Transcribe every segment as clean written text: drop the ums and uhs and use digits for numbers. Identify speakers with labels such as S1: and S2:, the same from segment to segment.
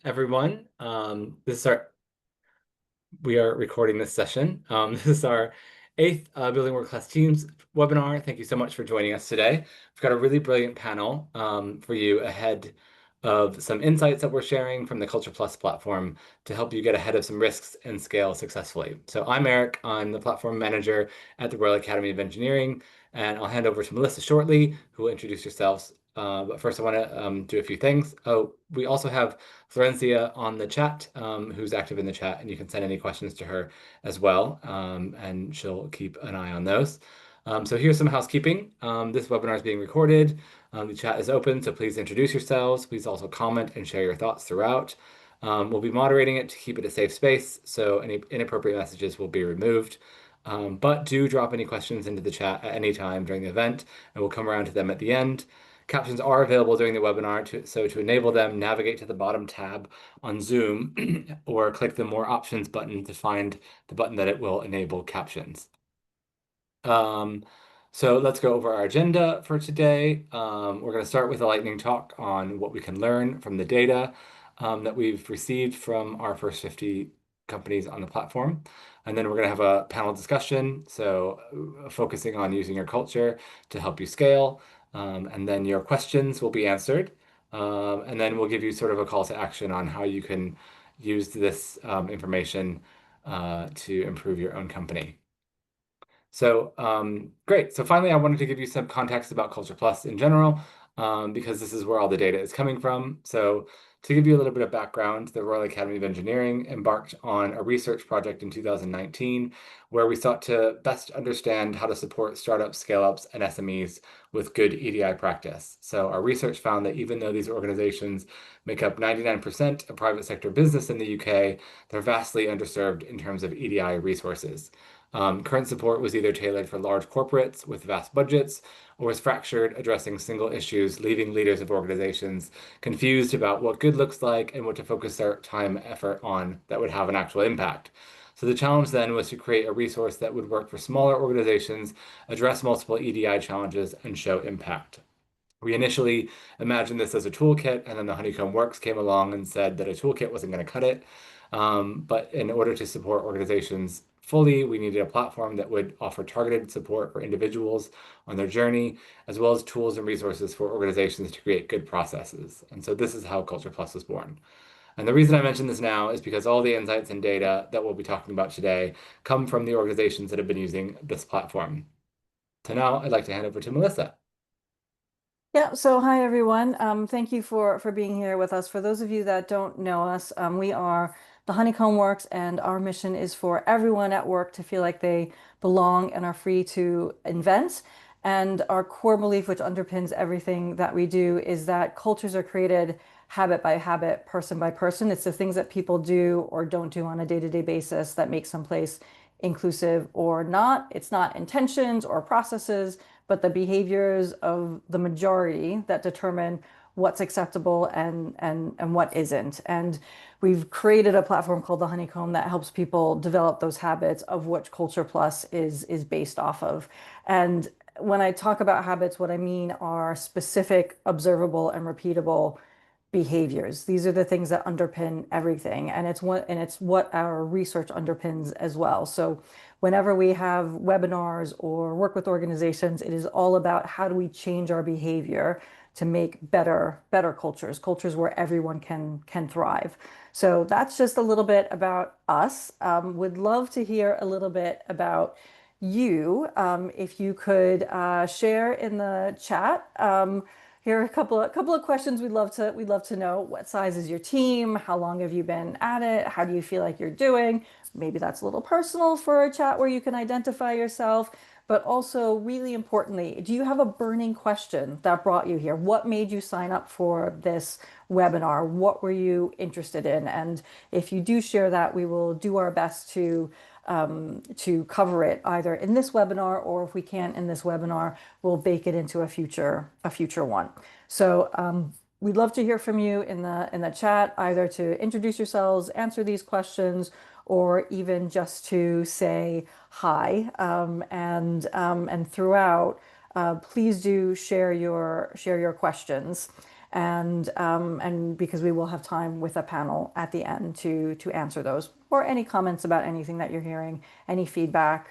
S1: everyone. We are recording this session. This is our eighth Building World-Class Teams webinar. Thank you so much for joining us today. We've got a really brilliant panel for you ahead of some insights that we're sharing from the Culture Plus platform to help you get ahead of some risks and scale successfully. So I'm Eric. I'm the platform manager at the Royal Academy of Engineering, and I'll hand over to Melissa shortly, who will introduce yourselves. But first, I want to do a few things. Oh, we also have Florencia on the chat, who's active in the chat, and you can send any questions to her as well, and she'll keep an eye on those. So here's some housekeeping. This webinar is being recorded. The chat is open, so please introduce yourselves. Please also comment and share your thoughts throughout. We'll be moderating it to keep it a safe space, so any inappropriate messages will be removed. But do drop any questions into the chat at any time during the event, and we'll come around to them at the end. Captions are available during the webinar, so to enable them, navigate to the bottom tab on Zoom or click the More Options button to find the button that it will enable captions. So let's go over our agenda for today. We're going to start with a lightning talk on what we can learn from the data that we've received from our first 50 companies on the platform. And then we're going to have a panel discussion, so focusing on using your culture to help you scale. And then your questions will be answered. And then we'll give you sort of a call to action on how you can use this information to improve your own company. So great. So finally, I wanted to give you some context about Culture Plus in general, because this is where all the data is coming from. So to give you a little bit of background, the Royal Academy of Engineering embarked on a research project in 2019 where we sought to best understand how to support startups, scale-ups, and SMEs with good EDI practice. So our research found that even though these organizations make up 99% of private sector business in the UK, they're vastly underserved in terms of EDI resources. Current support was either tailored for large corporates with vast budgets or was fractured, addressing single issues, leaving leaders of organizations confused about what good looks like and what to focus their time effort on that would have an actual impact. So the challenge then was to create a resource that would work for smaller organizations, address multiple EDI challenges, and show impact. We initially imagined this as a toolkit, and then the Honeycomb Works came along and said that a toolkit wasn't going to cut it. But in order to support organizations fully, we needed a platform that would offer targeted support for individuals on their journey, as well as tools and resources for organizations to create good processes. And so this is how Culture Plus was born. And the reason I mention this now is because all the insights and data that we'll be talking about today come from the organizations that have been using this platform. So now I'd like to hand over to Melissa.
S2: Yeah, so hi everyone. Thank you for being here with us. For those of you that don't know us, we are the Honeycomb Works, and our mission is for everyone at work to feel like they belong and are free to invent. And our core belief, which underpins everything that we do, is that cultures are created habit by habit, person by person. It's the things that people do or don't do on a day-to-day basis that make some place inclusive or not. It's not intentions or processes, but the behaviors of the majority that determine what's acceptable and what isn't. And we've created a platform called the Honeycomb that helps people develop those habits, of which Culture Plus is based off of. And when I talk about habits, what I mean are specific, observable, and repeatable behaviors. These are the things that underpin everything, and it's what our research underpins as well. So whenever we have webinars or work with organizations, it is all about how do we change our behavior to make better cultures where everyone can thrive. So that's just a little bit about us. Would love to hear a little bit about you. If you could share in the chat. Here are a couple of questions we'd love to know. What size is your team? How long have you been at it? How do you feel like you're doing? Maybe that's a little personal for a chat where you can identify yourself, but also really importantly, do you have a burning question that brought you here? What made you sign up for this webinar? What were you interested in? And if you do share that, we will do our best to cover it either in this webinar, or if we can't in this webinar, we'll bake it into a future one. So we'd love to hear from you in the chat, either to introduce yourselves, answer these questions, or even just to say hi. And throughout, please do share your questions. and because we will have time with a panel at the end to answer those or any comments about anything that you're hearing, any feedback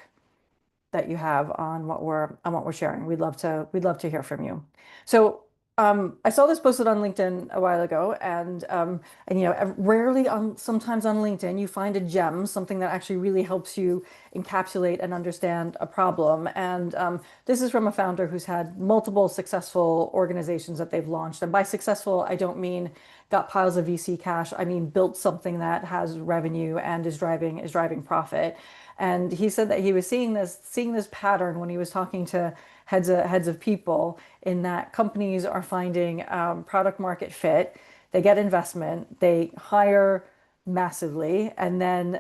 S2: that you have on what we're sharing. We'd love to hear from you. So I saw this posted on LinkedIn a while ago, and rarely on sometimes on LinkedIn you find a gem, something that actually really helps you encapsulate and understand a problem. And this is from a founder who's had multiple successful organizations that they've launched. And by successful, I don't mean got piles of VC cash. I mean built something that has revenue and is driving profit. And he said that he was seeing this pattern when he was talking to heads of people, in that companies are finding product market fit, they get investment, they hire massively, and then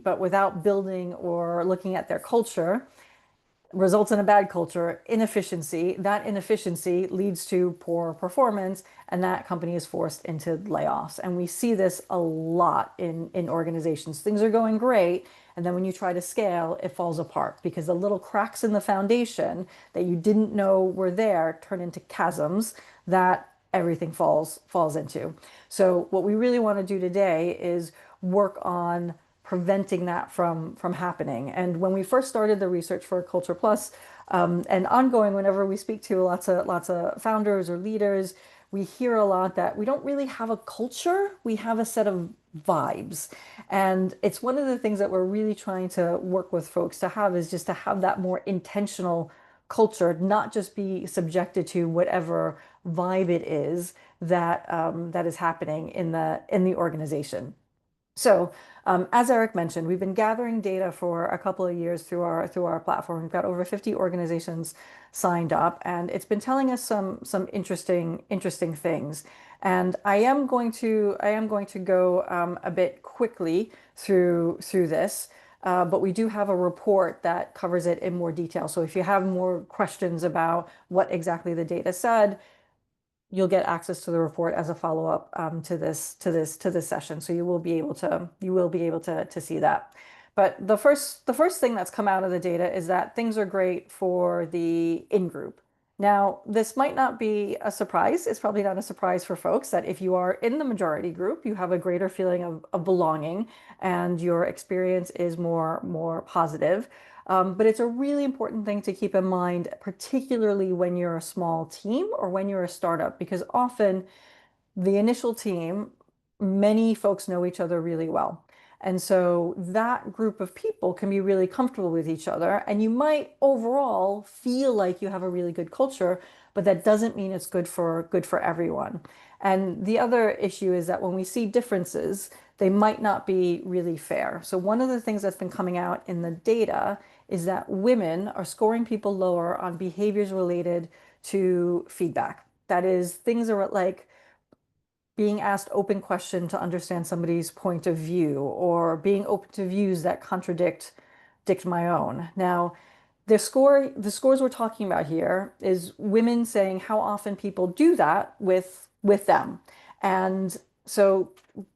S2: but without building or looking at their culture, results in a bad culture, inefficiency. That inefficiency leads to poor performance, and that company is forced into layoffs. And we see this a lot in organizations. Things are going great, and then when you try to scale, it falls apart because the little cracks in the foundation that you didn't know were there turn into chasms that everything falls into. So what we really want to do today is work on preventing that from happening. And when we first started the research for Culture Plus, and ongoing, whenever we speak to lots of founders or leaders, we hear a lot that we don't really have a culture, we have a set of vibes. And it's one of the things that we're really trying to work with folks to have, is just to have that more intentional culture, not just be subjected to whatever vibe it is that is happening in the organization. So, as Eric mentioned, we've been gathering data for a couple of years through our platform. We've got over 50 organizations signed up, and it's been telling us some interesting things. And I am going to go a bit quickly through this, but we do have a report that covers it in more detail. So if you have more questions about what exactly the data said, you'll get access to the report as a follow-up to this session. So you will be able to see that. But the first thing that's come out of the data is that things are great for the in-group. Now, this might not be a surprise. It's probably not a surprise for folks that if you are in the majority group, you have a greater feeling of belonging and your experience is more positive. But it's a really important thing to keep in mind, particularly when you're a small team or when you're a startup, because often the initial team, many folks know each other really well. And so that group of people can be really comfortable with each other. And you might overall feel like you have a really good culture, but that doesn't mean it's good for everyone. And the other issue is that when we see differences, they might not be really fair. So one of the things that's been coming out in the data is that women are scoring people lower on behaviors related to feedback. That is, things are like being asked open question to understand somebody's point of view, or being open to views that contradict my own. Now, the scores we're talking about here is women saying how often people do that with them. And so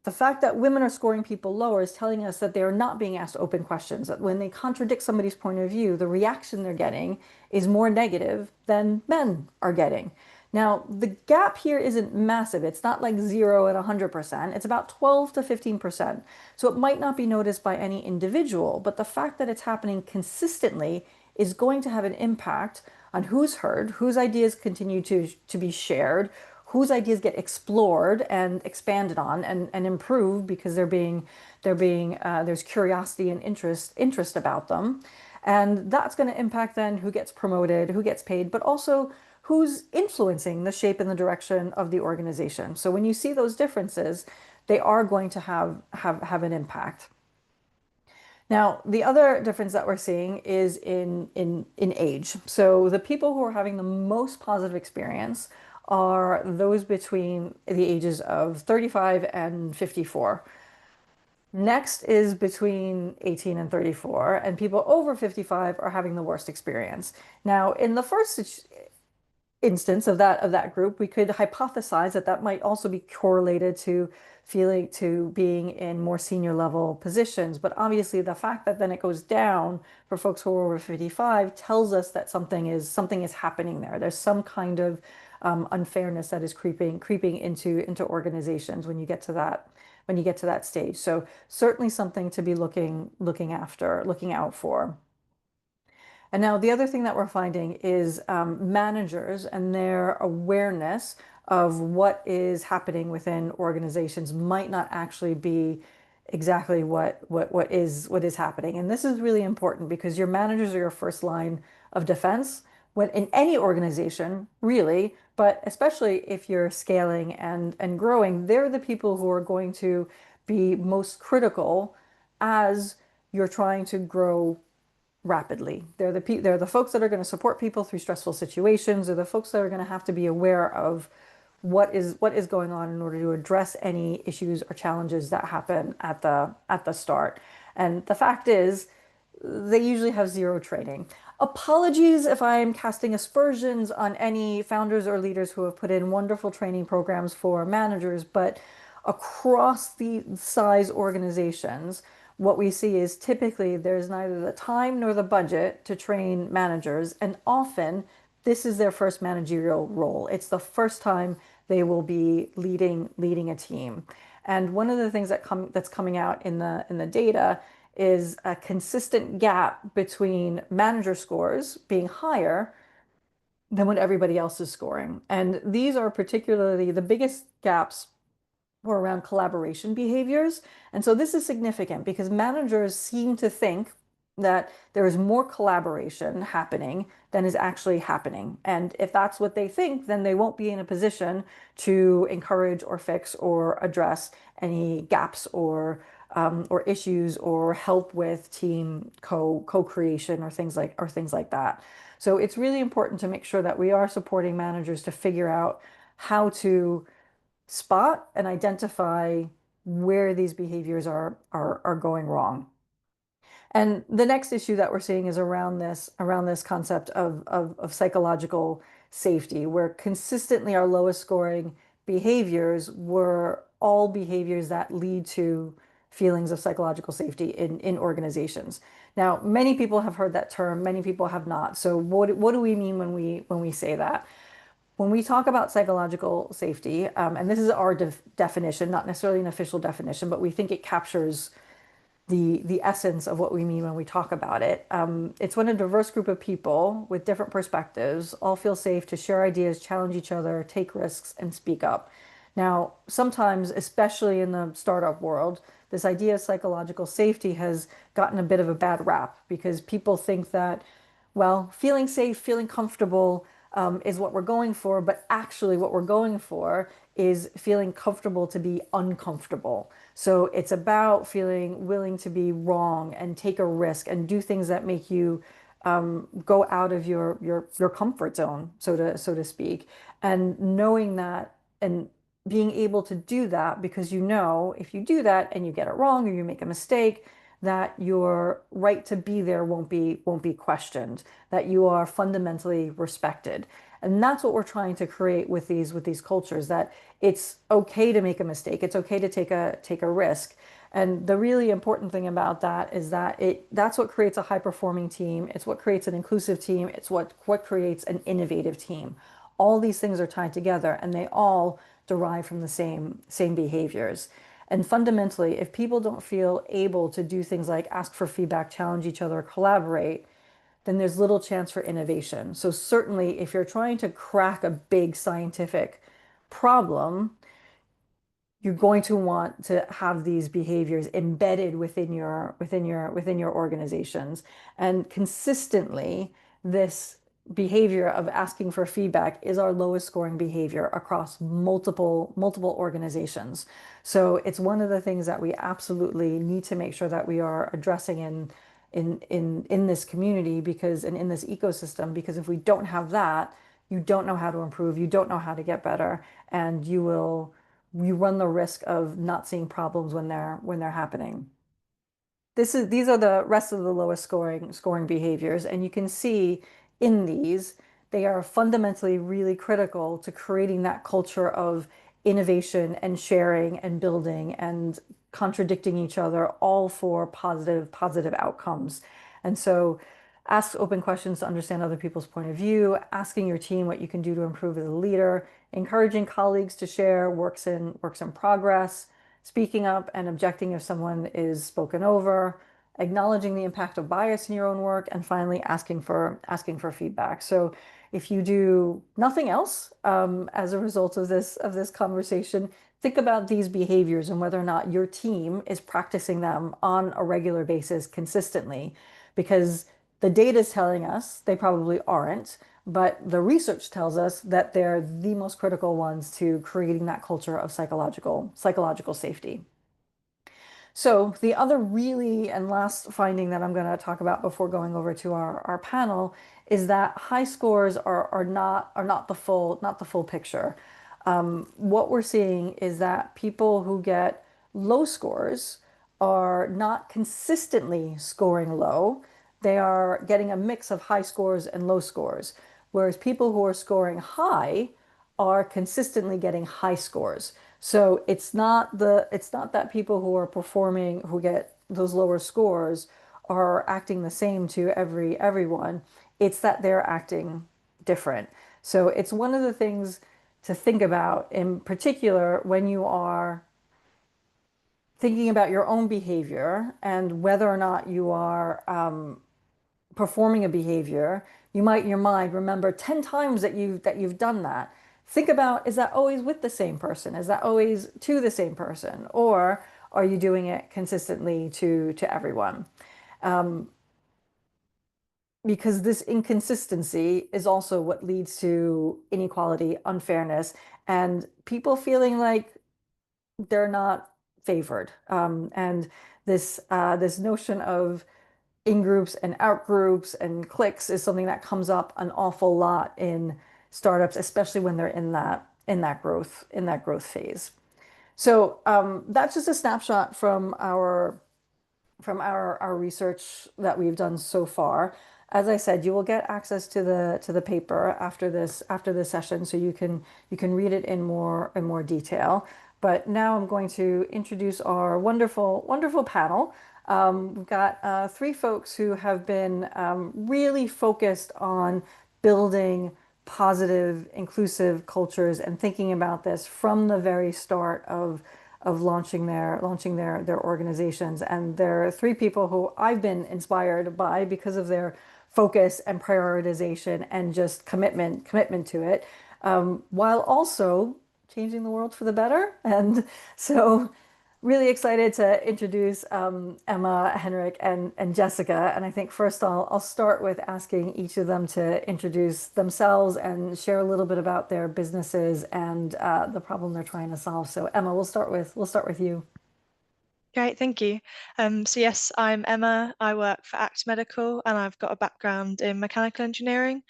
S2: the fact that women are scoring people lower is telling us that they are not being asked open questions, that when they contradict somebody's point of view, the reaction they're getting is more negative than men are getting. Now, the gap here isn't massive. It's not like 0 and 100%. It's about 12 to 15%. So it might not be noticed by any individual, but the fact that it's happening consistently is going to have an impact on who's heard, whose ideas continue to be shared, whose ideas get explored and expanded on and improved because there's curiosity and interest about them. And that's going to impact then who gets promoted, who gets paid, but also who's influencing the shape and the direction of the organization. So when you see those differences, they are going to have an impact. Now, the other difference that we're seeing is in age. So the people who are having the most positive experience are those between the ages of 35 and 54. Next is between 18 and 34, and people over 55 are having the worst experience. Now, in the first instance of that group, we could hypothesize that that might also be correlated to feeling to being in more senior level positions. But obviously, the fact that then it goes down for folks who are over 55 tells us that something is happening there. There's some kind of unfairness that is creeping into organizations when you get to that stage. So certainly something to be looking out for. And now the other thing that we're finding is managers and their awareness of what is happening within organizations might not actually be exactly what is happening. And this is really important because your managers are your first line of defense when in any organization, really, but especially if you're scaling and growing, they're the people who are going to be most critical as you're trying to grow rapidly. They're the folks that are going to support people through stressful situations. They're the folks that are going to have to be aware of what is going on in order to address any issues or challenges that happen at the start. And the fact is, they usually have zero training. Apologies if I'm casting aspersions on any founders or leaders who have put in wonderful training programs for managers, but across the size organizations, what we see is typically there's neither the time nor the budget to train managers, and often this is their first managerial role. It's the first time they will be leading a team. And one of the things that's coming out in the data is a consistent gap between manager scores being higher than what everybody else is scoring. And these are particularly the biggest gaps were around collaboration behaviors. And so this is significant because managers seem to think that there is more collaboration happening than is actually happening. And if that's what they think, then they won't be in a position to encourage or fix or address any gaps or issues or help with team co-creation or things like that. So it's really important to make sure that we are supporting managers to figure out how to spot and identify where these behaviors are going wrong. And the next issue that we're seeing is around this concept of psychological safety, where consistently our lowest scoring behaviors were all behaviors that lead to feelings of psychological safety in organizations. Now, many people have heard that term, many people have not. So what do we mean when we say that? When we talk about psychological safety, and this is our definition, not necessarily an official definition, but we think it captures the essence of what we mean when we talk about it. It's when a diverse group of people with different perspectives all feel safe to share ideas, challenge each other, take risks, and speak up. Now, sometimes, especially in the startup world, this idea of psychological safety has gotten a bit of a bad rap because people think that, well, feeling safe, feeling comfortable, is what we're going for, but actually, what we're going for is feeling comfortable to be uncomfortable. So it's about feeling willing to be wrong and take a risk and do things that make you go out of your comfort zone, so to speak, and knowing that and being able to do that because you know if you do that and you get it wrong or you make a mistake, that your right to be there won't be questioned, that you are fundamentally respected. And that's what we're trying to create with these cultures, that it's okay to make a mistake, it's okay to take a risk. And the really important thing about that is that that's what creates a high performing team, it's what creates an inclusive team, it's what creates an innovative team. All these things are tied together and they all derive from the same behaviors. And fundamentally, if people don't feel able to do things like ask for feedback, challenge each other, collaborate, then there's little chance for innovation. So certainly, if you're trying to crack a big scientific problem, you're going to want to have these behaviors embedded within your organizations. And consistently, this behavior of asking for feedback is our lowest scoring behavior across multiple organizations. So it's one of the things that we absolutely need to make sure that we are addressing in this community because and in this ecosystem, because if we don't have that, you don't know how to improve, you don't know how to get better, and you run the risk of not seeing problems when they're happening. These are the rest of the lowest scoring behaviors, and you can see in these they are fundamentally really critical to creating that culture of innovation and sharing and building and contradicting each other, all for positive outcomes. And so ask open questions to understand other people's point of view, asking your team what you can do to improve as a leader, encouraging colleagues to share works in progress, speaking up and objecting if someone is spoken over, acknowledging the impact of bias in your own work, and finally asking for feedback. So if you do nothing else as a result of this conversation, think about these behaviors and whether or not your team is practicing them on a regular basis consistently, because the data is telling us they probably aren't, but the research tells us that they're the most critical ones to creating that culture of psychological safety. So the other really and last finding that I'm going to talk about before going over to our panel is that high scores are not the full picture. What we're seeing is that people who get low scores are not consistently scoring low. They are getting a mix of high scores and low scores, whereas people who are scoring high are consistently getting high scores. So it's not that people who are performing who get those lower scores are acting the same to everyone. It's that they're acting different. So it's one of the things to think about in particular when you are thinking about your own behavior and whether or not you are performing a behavior. You might in your mind remember 10 times that you've done that. Think about, is that always with the same person? Is that always to the same person? Or are you doing it consistently to everyone? Because this inconsistency is also what leads to inequality, unfairness, and people feeling like they're not favored. And this notion of in groups and out groups and cliques is something that comes up an awful lot in startups, especially when they're in that growth phase. So that's just a snapshot from our research that we've done so far. As I said, you will get access to the paper after this session, so you can read it in more detail. But now I'm going to introduce our wonderful wonderful panel. We've got three folks who have been really focused on building positive, inclusive cultures and thinking about this from the very start of launching their organizations. And there are three people who I've been inspired by because of their focus and prioritization and just commitment to it, while also changing the world for the better. And so really excited to introduce Emma, Henrik, and Jessica. And I think first I'll start with asking each of them to introduce themselves and share a little bit about their businesses and the problem they're trying to solve. So Emma, we'll start with you.
S3: Great, thank you. So yes, I'm Emma. I work for ACT Medical and I've got a background in mechanical engineering.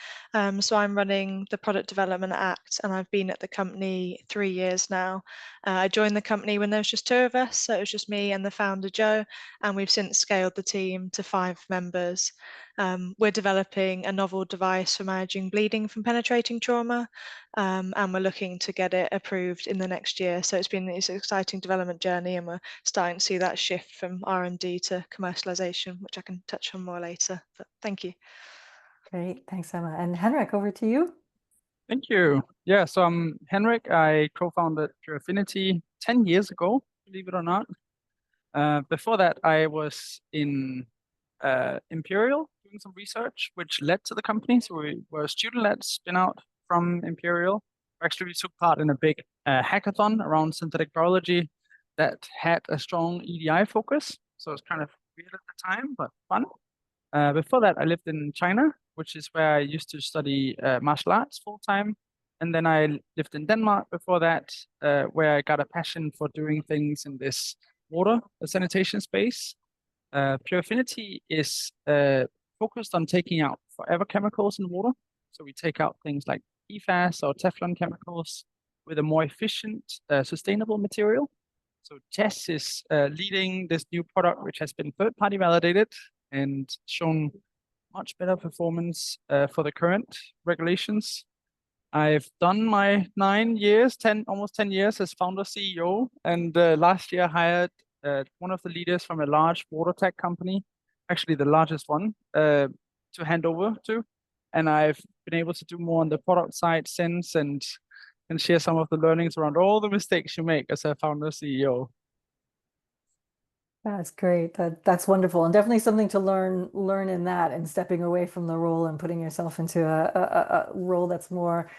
S3: So I'm running the product development at ACT and I've been at the company 3 years now. I joined the company when there was just two of us, so it was just me and the founder Joe, and we've since scaled the team to 5 members. We're developing a novel device for managing bleeding from penetrating trauma, and we're looking to get it approved in the next year. So it's an exciting development journey, and we're starting to see that shift from R&D to commercialization, which I can touch on more later. But thank you.
S2: Great, thanks, Emma. And Henrik, over to you.
S4: Thank you. Yeah, so I'm Henrik. I co-founded Pure Affinity 10 years ago, believe it or not. Before that, I was in Imperial doing some research, which led to the company. So we were a student-led spin-out from Imperial. Actually, we took part in a big hackathon around synthetic biology that had a strong EDI focus. So it's kind of weird at the time, but fun. Before that, I lived in China, which is where I used to study martial arts full time. And then I lived in Denmark before that, where I got a passion for doing things in this water sanitation space. Pure Affinity is focused on taking out forever chemicals in water. So we take out things like PFAS or Teflon chemicals with a more efficient, sustainable material. So Jess is leading this new product, which has been third-party validated and shown much better performance for the current regulations. I've done my 9 years, almost 10 years as founder CEO, and last year hired one of the leaders from a large water tech company, actually the largest one, to hand over to. And I've been able to do more on the product side since and share some of the learnings around all the mistakes you make as a founder CEO.
S2: That's great. That's wonderful, and definitely something to learn in that, and stepping away from the role and putting yourself into a role that's more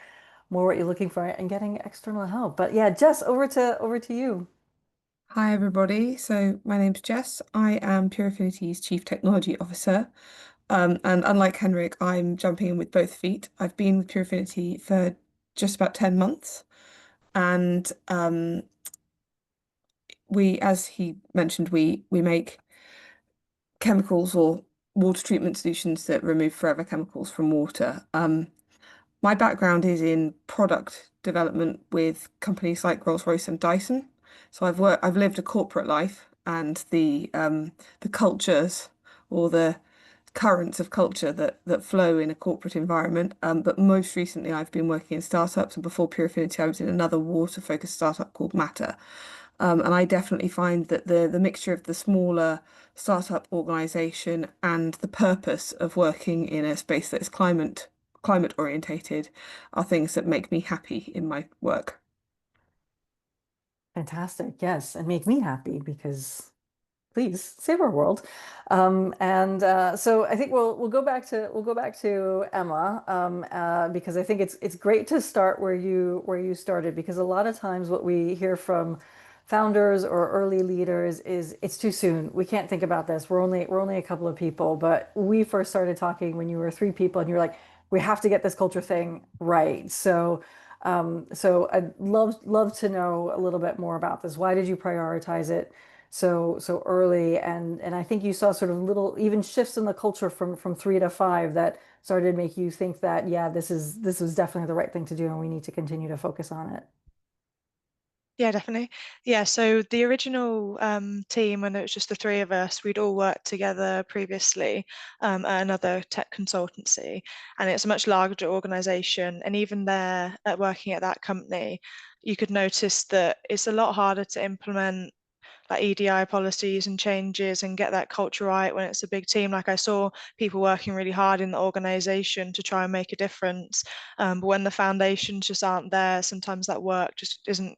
S2: what you're looking for, and getting external help. But yeah, Jess, over to you.
S5: Hi, everybody. So my name's Jess. I am Pure Affinity's Chief Technology Officer. And unlike Henrik, I'm jumping in with both feet. I've been with Pure Affinity for just about 10 months. And as he mentioned, we make chemicals or water treatment solutions that remove forever chemicals from water. My background is in product development with companies like Rolls-Royce and Dyson. So I've lived a corporate life, and the cultures or the currents of culture that flow in a corporate environment. But most recently, I've been working in startups, and before Pure Affinity, I was in another water-focused startup called Matter. And I definitely find that the mixture of the smaller startup organization and the purpose of working in a space that is climate orientated are things that make me happy in my work.
S2: Fantastic. Yes, and make me happy, because please save our world. So I think we'll go back to Emma, because I think it's great to start where you started, because a lot of times what we hear from founders or early leaders is it's too soon. We can't think about this. We're only a couple of people. But we first started talking when you were 3 people, and you're like, we have to get this culture thing right. So I'd love to know a little bit more about this. Why did you prioritize it so early? And I think you saw sort of little even shifts in the culture from 3 to 5 that started to make you think that, yeah, this was definitely the right thing to do, and we need to continue to focus on it.
S3: Yeah, definitely. Yeah, so the original team, when it was just the 3 of us, we'd all worked together previously at another tech consultancy, and it's a much larger organization. And even there, working at that company, you could notice that it's a lot harder to implement like EDI policies and changes and get that culture right when it's a big team. Like I saw people working really hard in the organization to try and make a difference. But when the foundations just aren't there, sometimes that work just isn't.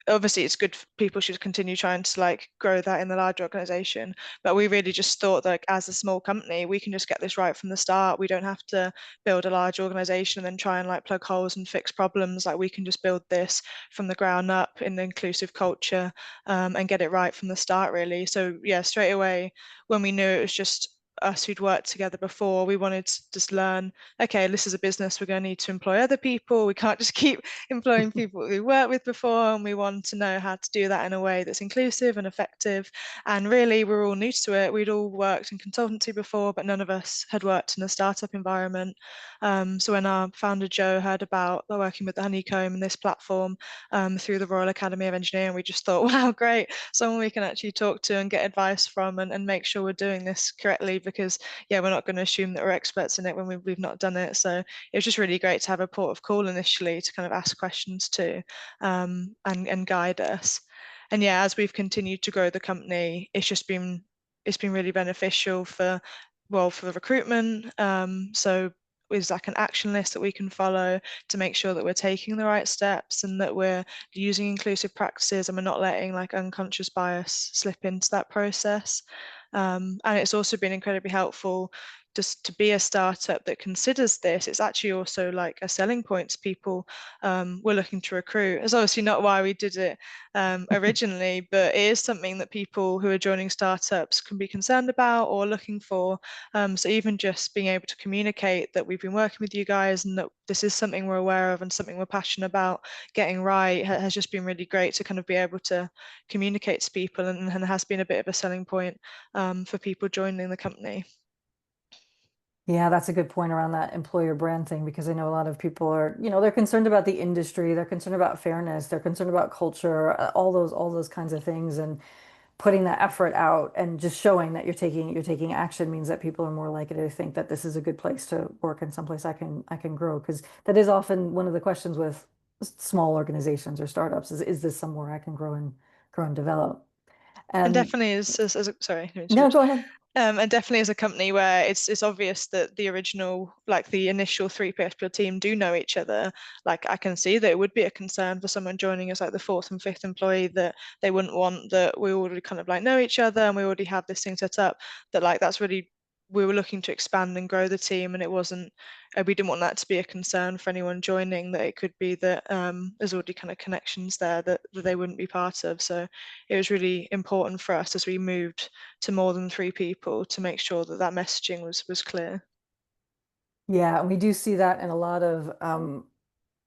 S3: Obviously it's good, people should continue trying to like grow that in the large organization, but we really just thought that, like, as a small company, we can just get this right from the start. We don't have to build a large organization and then try and like plug holes and fix problems. Like, we can just build this from the ground up in the inclusive culture, and get it right from the start, really. So yeah, straight away when we knew it was just us who'd worked together before, we wanted to just learn, okay, this is a business, we're going to need to employ other people. We can't just keep employing people we worked with before, and we want to know how to do that in a way that's inclusive and effective. And really, we're all new to it. We'd all worked in consultancy before, but none of us had worked in a startup environment. So when our founder Joe heard about working with the Honeycomb and this platform through the Royal Academy of Engineering, we just thought, wow, great, someone we can actually talk to and get advice from, and make sure we're doing this correctly, because yeah, we're not going to assume that we're experts in it when we've not done it. So it was just really great to have a port of call initially to kind of ask questions to, and guide us. And yeah, as we've continued to grow the company, it's been really beneficial for the recruitment. So is like an action list that we can follow to make sure that we're taking the right steps and that we're using inclusive practices and we're not letting like unconscious bias slip into that process. And it's also been incredibly helpful just to be a startup that considers this. It's actually also like a selling point to people we're looking to recruit. It's obviously not why we did it originally, but it is something that people who are joining startups can be concerned about or looking for. So even just being able to communicate that we've been working with you guys and that this is something we're aware of and something we're passionate about getting right has just been really great to kind of be able to communicate to people, and has been a bit of a selling point for people joining the company.
S2: Yeah, that's a good point around that employer brand thing, because I know a lot of people are, they're concerned about the industry, they're concerned about fairness, they're concerned about culture, all those kinds of things, and putting that effort out and just showing that you're taking action means that people are more likely to think that this is a good place to work and someplace I can grow, because that is often one of the questions with small organizations or startups is this somewhere I can grow and develop?
S3: And definitely sorry.
S2: No, go ahead.
S3: And definitely as a company where it's obvious that the original, like the initial 3 people team do know each other, like I can see that it would be a concern for someone joining as like the 4th and 5th employee, that they wouldn't want that we already kind of like know each other and we already have this thing set up, that like that's really, we were looking to expand and grow the team, and it wasn't, we didn't want that to be a concern for anyone joining, that it could be that there's already kind of connections there that they wouldn't be part of. So it was really important for us as we moved to more than 3 people to make sure that that messaging was clear.
S2: Yeah, and we do see that in a lot of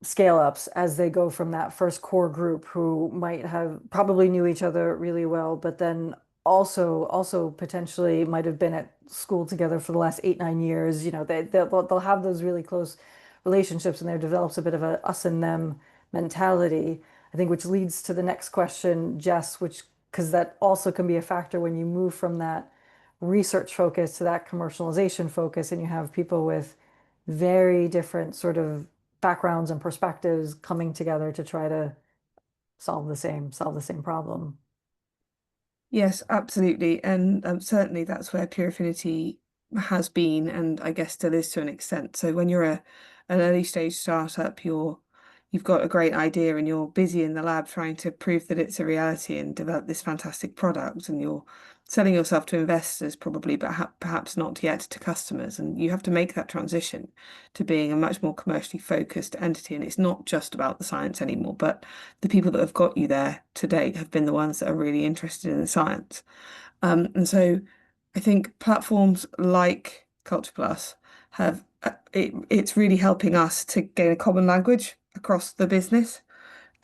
S2: scale ups as they go from that first core group who might have probably knew each other really well, but then also potentially might have been at school together for the last 8, 9 years. You know, they'll have those really close relationships, and there develops a bit of a us and them mentality. I think, which leads to the next question, Jess, which because that also can be a factor when you move from that research focus to that commercialization focus, and you have people with very different sort of backgrounds and perspectives coming together to try to solve the same problem.
S5: Yes, absolutely. And certainly that's where Pure Affinity has been, and I guess still is to an extent. So when you're an early stage startup, you've got a great idea and you're busy in the lab trying to prove that it's a reality and develop this fantastic product, and you're selling yourself to investors probably, but perhaps not yet to customers. And you have to make that transition to being a much more commercially focused entity. And it's not just about the science anymore, but the people that have got you there to date have been the ones that are really interested in the science. And so I think platforms like Culture Plus have it's really helping us to gain a common language across the business,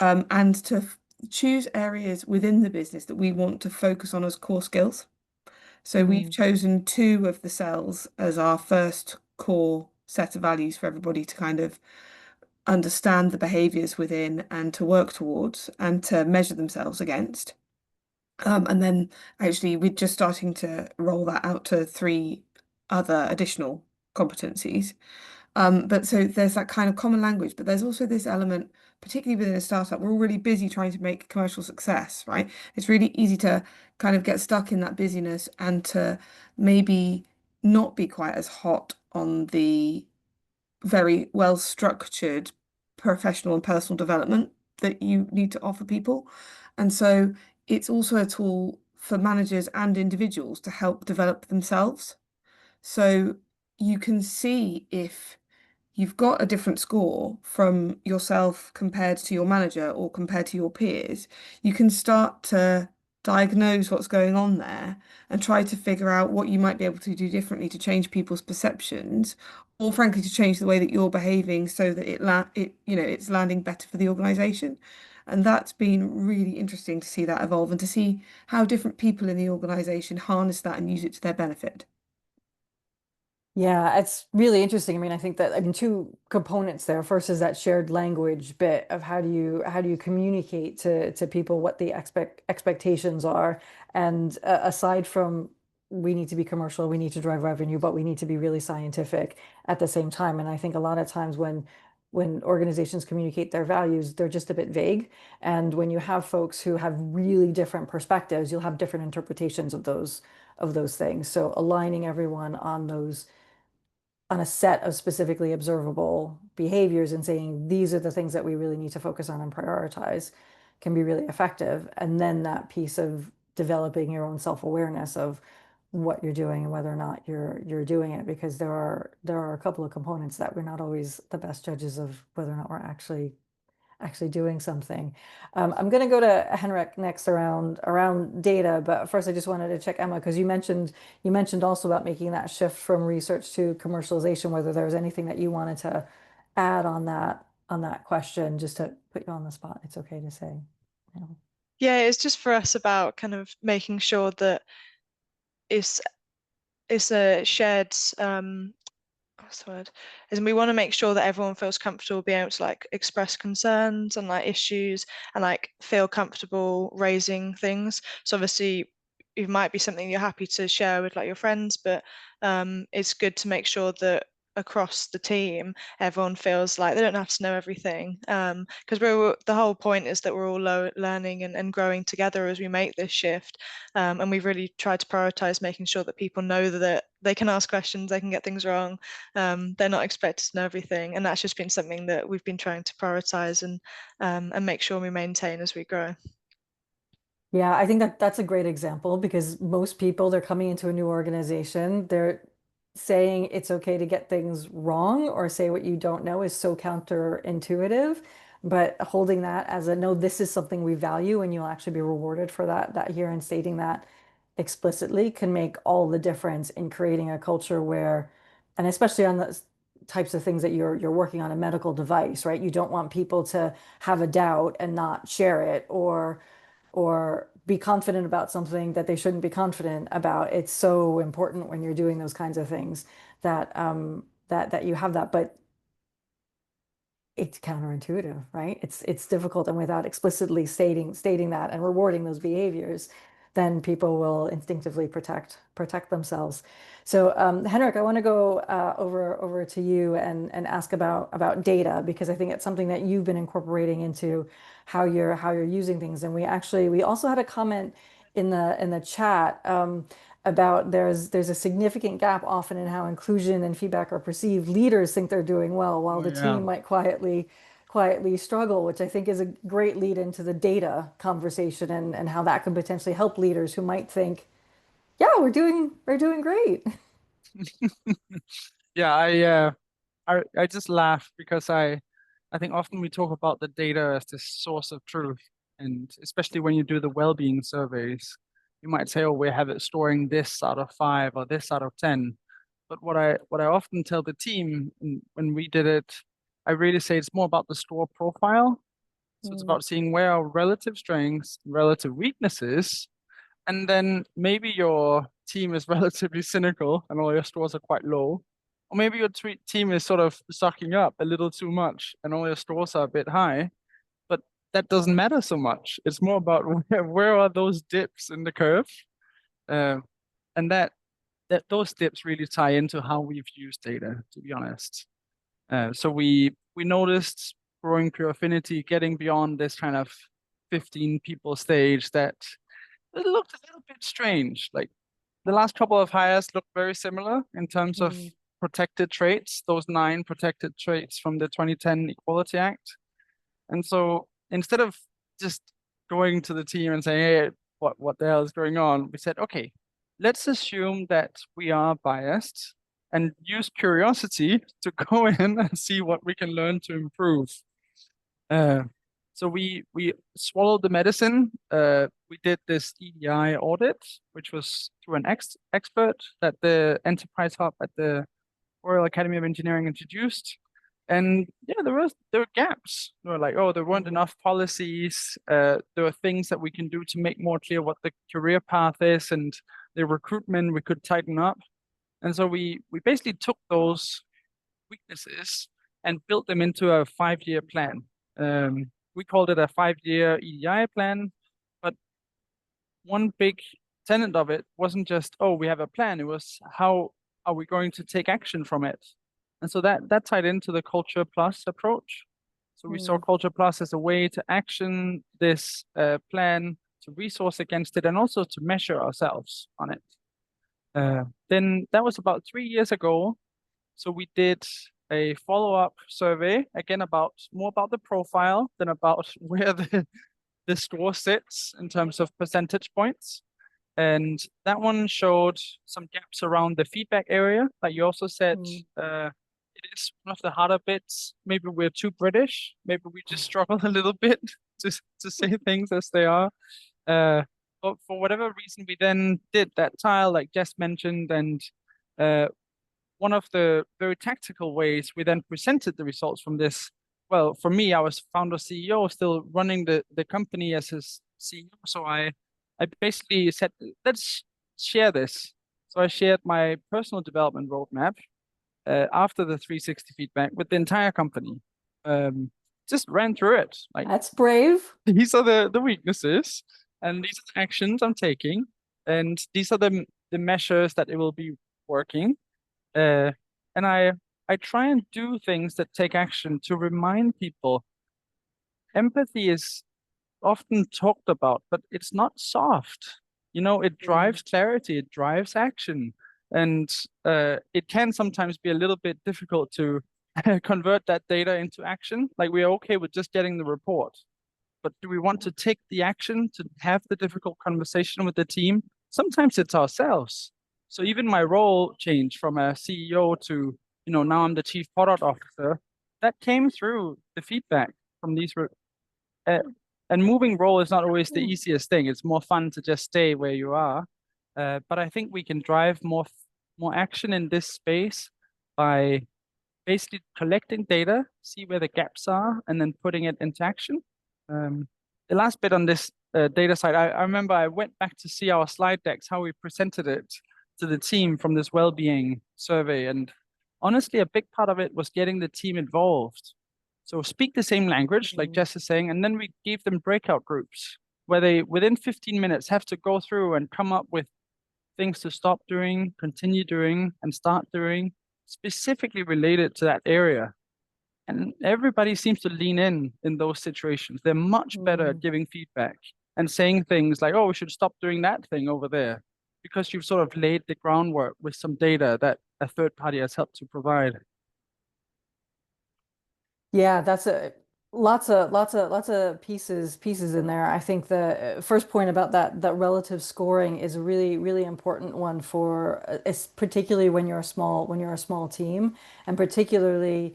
S5: and to choose areas within the business that we want to focus on as core skills. So we've chosen 2 of the cells as our first core set of values for everybody to kind of understand the behaviors within and to work towards and to measure themselves against. And then actually we're just starting to roll that out to 3 other additional competencies. But so there's that kind of common language, but there's also this element, particularly within a startup, we're all really busy trying to make commercial success, right? It's really easy to kind of get stuck in that busyness and to maybe not be quite as hot on the very well structured professional and personal development that you need to offer people. And so it's also a tool for managers and individuals to help develop themselves. So you can see if you've got a different score from yourself compared to your manager or compared to your peers, you can start to diagnose what's going on there and try to figure out what you might be able to do differently to change people's perceptions, or frankly to change the way that you're behaving so that it's landing better for the organization. And that's been really interesting to see that evolve and to see how different people in the organization harness that and use it to their benefit.
S2: Yeah, it's really interesting. I mean, I think that, I mean, 2 components there. First is that shared language bit of how do you communicate to people what the expectations are, and aside from we need to be commercial, we need to drive revenue, but we need to be really scientific at the same time. And I think a lot of times when organizations communicate their values, they're just a bit vague. And when you have folks who have really different perspectives, you'll have different interpretations of those things. So aligning everyone on those, on a set of specifically observable behaviors and saying these are the things that we really need to focus on and prioritize can be really effective. And then that piece of developing your own self-awareness of what you're doing and whether or not you're doing it, because there are a couple of components that we're not always the best judges of whether or not we're actually doing something. I'm going to go to Henrik next around data, but first I just wanted to check Emma, because you mentioned also about making that shift from research to commercialization, whether there was anything that you wanted to add on that question, just to put you on the spot. It's okay to say.
S3: Yeah, it's just for us about kind of making sure that it's a shared what's the word, is we want to make sure that everyone feels comfortable being able to like express concerns and like issues and like feel comfortable raising things. So obviously it might be something you're happy to share with like your friends, but it's good to make sure that across the team, everyone feels like they don't have to know everything. Because the whole point is that we're all learning and growing together as we make this shift. And we've really tried to prioritize making sure that people know that they can ask questions, they can get things wrong. They're not expected to know everything. And that's just been something that we've been trying to prioritize and make sure we maintain as we grow.
S2: Yeah, I think that that's a great example because most people, they're coming into a new organization, they're saying it's okay to get things wrong or say what you don't know is so counterintuitive. But holding that as a no, this is something we value and you'll actually be rewarded for that here and stating that explicitly can make all the difference in creating a culture where, and especially on the types of things that you're working on a medical device, right? You don't want people to have a doubt and not share it or be confident about something that they shouldn't be confident about. It's so important when you're doing those kinds of things that that you have that, but it's counterintuitive, right? It's difficult, and without explicitly stating that and rewarding those behaviors, then people will instinctively protect themselves. So, Henrik, I want to go over to you and ask about data because I think it's something that you've been incorporating into how you're using things. And we also had a comment in the chat about there's a significant gap often in how inclusion and feedback are perceived. Leaders think they're doing well, while
S4: Oh,
S2: the
S4: yeah.
S2: team might quietly struggle, which I think is a great lead into the data conversation and how that can potentially help leaders who might think, yeah, we're doing great.
S4: Yeah, I just laugh because I think often we talk about the data as the source of truth, and especially when you do the well-being surveys, you might say, "Oh, we have it storing this out of 5 or this out of 10." But what I often tell the team when we did it, I really say it's more about the store profile. So it's about seeing where are relative strengths, relative weaknesses, and then maybe your team is relatively cynical and all your stores are quite low. Or maybe your team is sort of sucking up a little too much and all your stores are a bit high. But that doesn't matter so much. It's more about where are those dips in the curve? And that those dips really tie into how we've used data, to be honest. So we noticed growing Pure Affinity, getting beyond this kind of 15 people stage that it looked a little bit strange. Like the last couple of hires looked very similar in terms of protected traits, those 9 protected traits from the 2010 Equality Act. And so instead of just going to the team and saying, hey, what the hell is going on? We said, okay, let's assume that we are biased and use curiosity to go in and see what we can learn to improve. So we swallowed the medicine. We did this EDI audit, which was through an expert that the Enterprise Hub at the Royal Academy of Engineering introduced. And yeah, there were gaps. There were like, oh, there weren't enough policies. There were things that we can do to make more clear what the career path is, and the recruitment we could tighten up. And so we basically took those weaknesses and built them into a 5-year plan. We called it a 5-year EDI plan, but one big tenet of it wasn't just, oh, we have a plan. It was how are we going to take action from it? And so that tied into the Culture Plus approach. So we saw Culture Plus as a way to action this plan, to resource against it, and also to measure ourselves on it. Then that was about 3 years ago. So we did a follow-up survey, again, more about the profile than about where the score sits in terms of percentage points. And that one showed some gaps around the feedback area. Like you also said, it is one of the harder bits. Maybe we're too British. Maybe we just struggle a little bit to say things as they are. But for whatever reason, we then did that tile, like Jess mentioned, and one of the very tactical ways we then presented the results from this. Well, for me, I was founder CEO, still running the company as his CEO. So I basically said, let's share this. So I shared my personal development roadmap after the 360 feedback with the entire company. Just ran through it. Like,
S2: that's brave.
S4: These are the weaknesses, and these are the actions I'm taking, and these are the measures that it will be working. And I I try and do things that take action to remind people empathy is often talked about, but it's not soft. You know, it drives clarity, it drives action. And it can sometimes be a little bit difficult to convert that data into action. Like, we are okay with just getting the report, but do we want to take the action to have the difficult conversation with the team? Sometimes it's ourselves. So even my role changed from a CEO to, now I'm the chief product officer. That came through the feedback from these. And moving role is not always the easiest thing. It's more fun to just stay where you are. But I think we can drive more action in this space by basically collecting data, see where the gaps are, and then putting it into action. The last bit on this data side, I remember I went back to see our slide decks, how we presented it to the team from this well-being survey. And honestly, a big part of it was getting the team involved. So speak the same language, like Jess is saying, and then we gave them breakout groups where they, within 15 minutes, have to go through and come up with things to stop doing, continue doing, and start doing, specifically related to that area. And everybody seems to lean in those situations. They're much better at giving feedback and saying things like, oh, we should stop doing that thing over there, because you've sort of laid the groundwork with some data that a third party has helped to provide.
S2: Yeah, that's lots of pieces in there. I think the first point about that relative scoring is a really important one for particularly when you're a small team, and particularly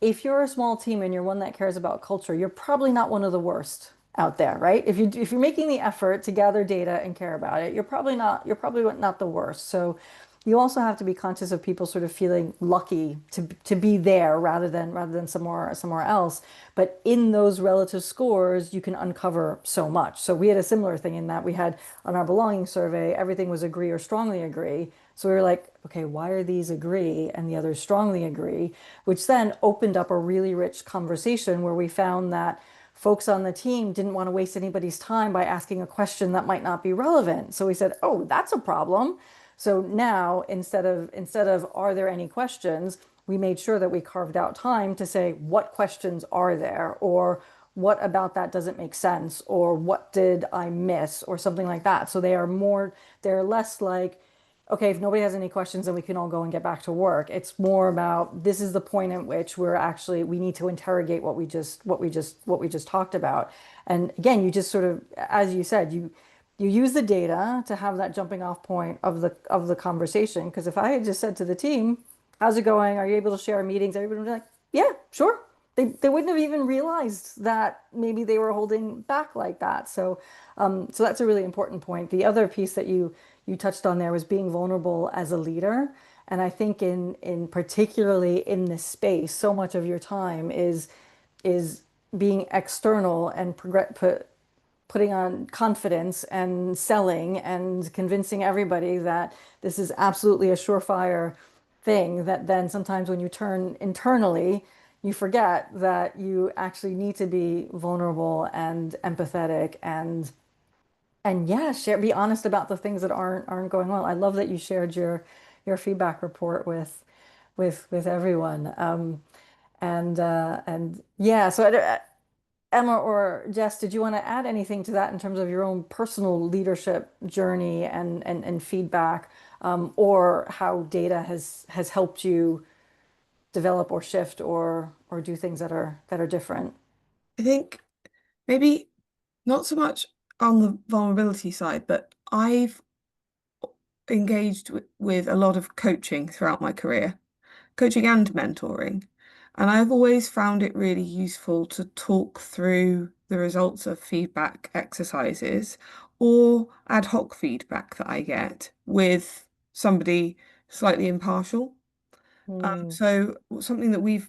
S2: if you're a small team and you're one that cares about culture, you're probably not one of the worst out there, right? If you're making the effort to gather data and care about it, you're probably not the worst. So you also have to be conscious of people sort of feeling lucky to be there rather than somewhere else. But in those relative scores, you can uncover so much. So we had a similar thing in that we had on our belonging survey, everything was agree or strongly agree. So we were like, okay, why are these agree and the others strongly agree? Which then opened up a really rich conversation where we found that folks on the team didn't want to waste anybody's time by asking a question that might not be relevant. So we said, oh, that's a problem. So now instead of are there any questions, we made sure that we carved out time to say what questions are there, or what about that doesn't make sense, or what did I miss, or something like that. So they're less like, okay, if nobody has any questions, then we can all go and get back to work. It's more about, this is the point at which we need to interrogate what we just talked about. And again, you just sort of, as you said, you use the data to have that jumping off point of the conversation. Because if I had just said to the team, how's it going? Are you able to share meetings? Everybody would be like, yeah, sure. They wouldn't have even realized that maybe they were holding back like that. So that's a really important point. The other piece that you touched on there was being vulnerable as a leader. And I think in particularly in this space, so much of your time is being external and putting on confidence and selling and convincing everybody that this is absolutely a surefire thing, that then sometimes when you turn internally, you forget that you actually need to be vulnerable and empathetic and yeah, be honest about the things that aren't going well. I love that you shared your feedback report with everyone. And yeah, so Emma or Jess, did you want to add anything to that in terms of your own personal leadership journey and feedback, or how data has helped you develop or shift or do things that are different?
S5: I think maybe not so much on the vulnerability side, but I've engaged with a lot of coaching throughout my career, coaching and mentoring. And I've always found it really useful to talk through the results of feedback exercises or ad hoc feedback that I get with somebody slightly impartial. So something that we've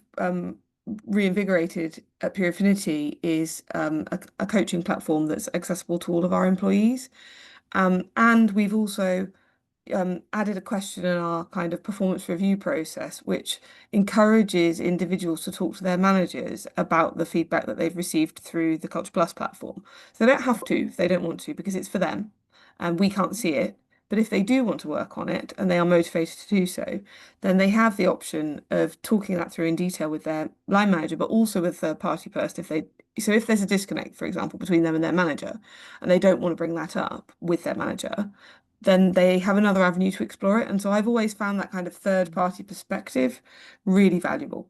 S5: reinvigorated at Pure Affinity is a coaching platform that's accessible to all of our employees. And we've also added a question in our kind of performance review process, which encourages individuals to talk to their managers about the feedback that they've received through the Culture Plus platform. So they don't have to if they don't want to, because it's for them and we can't see it, But if they do want to work on it and they are motivated to do so, then they have the option of talking that through in detail with their line manager, but also with the party person if there's a disconnect, for example, between them and their manager, and they don't want to bring that up with their manager, then they have another avenue to explore it. And so I've always found that kind of third party perspective really valuable.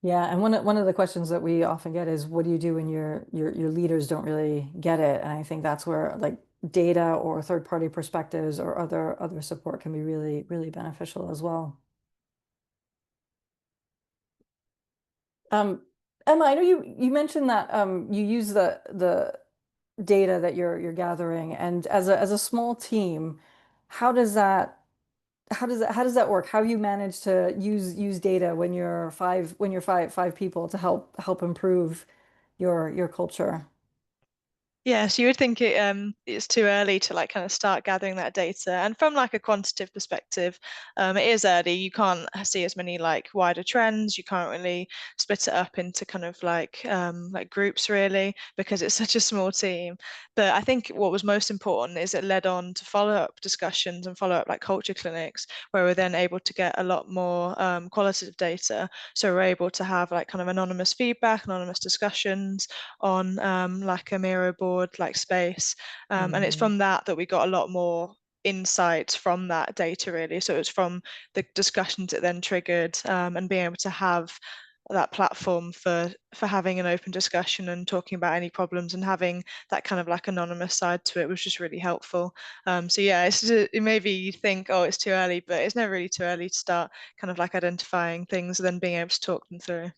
S2: Yeah, and one of the questions that we often get is, what do you do when your leaders don't really get it? And I think that's where like data or third party perspectives or other support can be really beneficial as well. Emma, I know you mentioned that you use the data that you're gathering, and as a small team, how does that work? How do you manage to use data when you're five people to help improve your culture?
S3: Yeah, so you would think it's too early to like kind of start gathering that data. And from like a quantitative perspective, it is early. You can't see as many like wider trends. You can't really split it up into kind of like groups really, because it's such a small team. But I think what was most important is it led on to follow-up discussions and follow-up like culture clinics, where we're then able to get a lot more qualitative data. So we're able to have like kind of anonymous feedback, anonymous discussions on like a Miro board like space, and it's from that we got a lot more insights from that data really. So it's from the discussions it then triggered, and being able to have that platform for having an open discussion and talking about any problems and having that kind of like anonymous side to it was just really helpful. So yeah, it maybe you think, oh, it's too early, but it's never really too early to start kind of like identifying things and then being able to talk them through.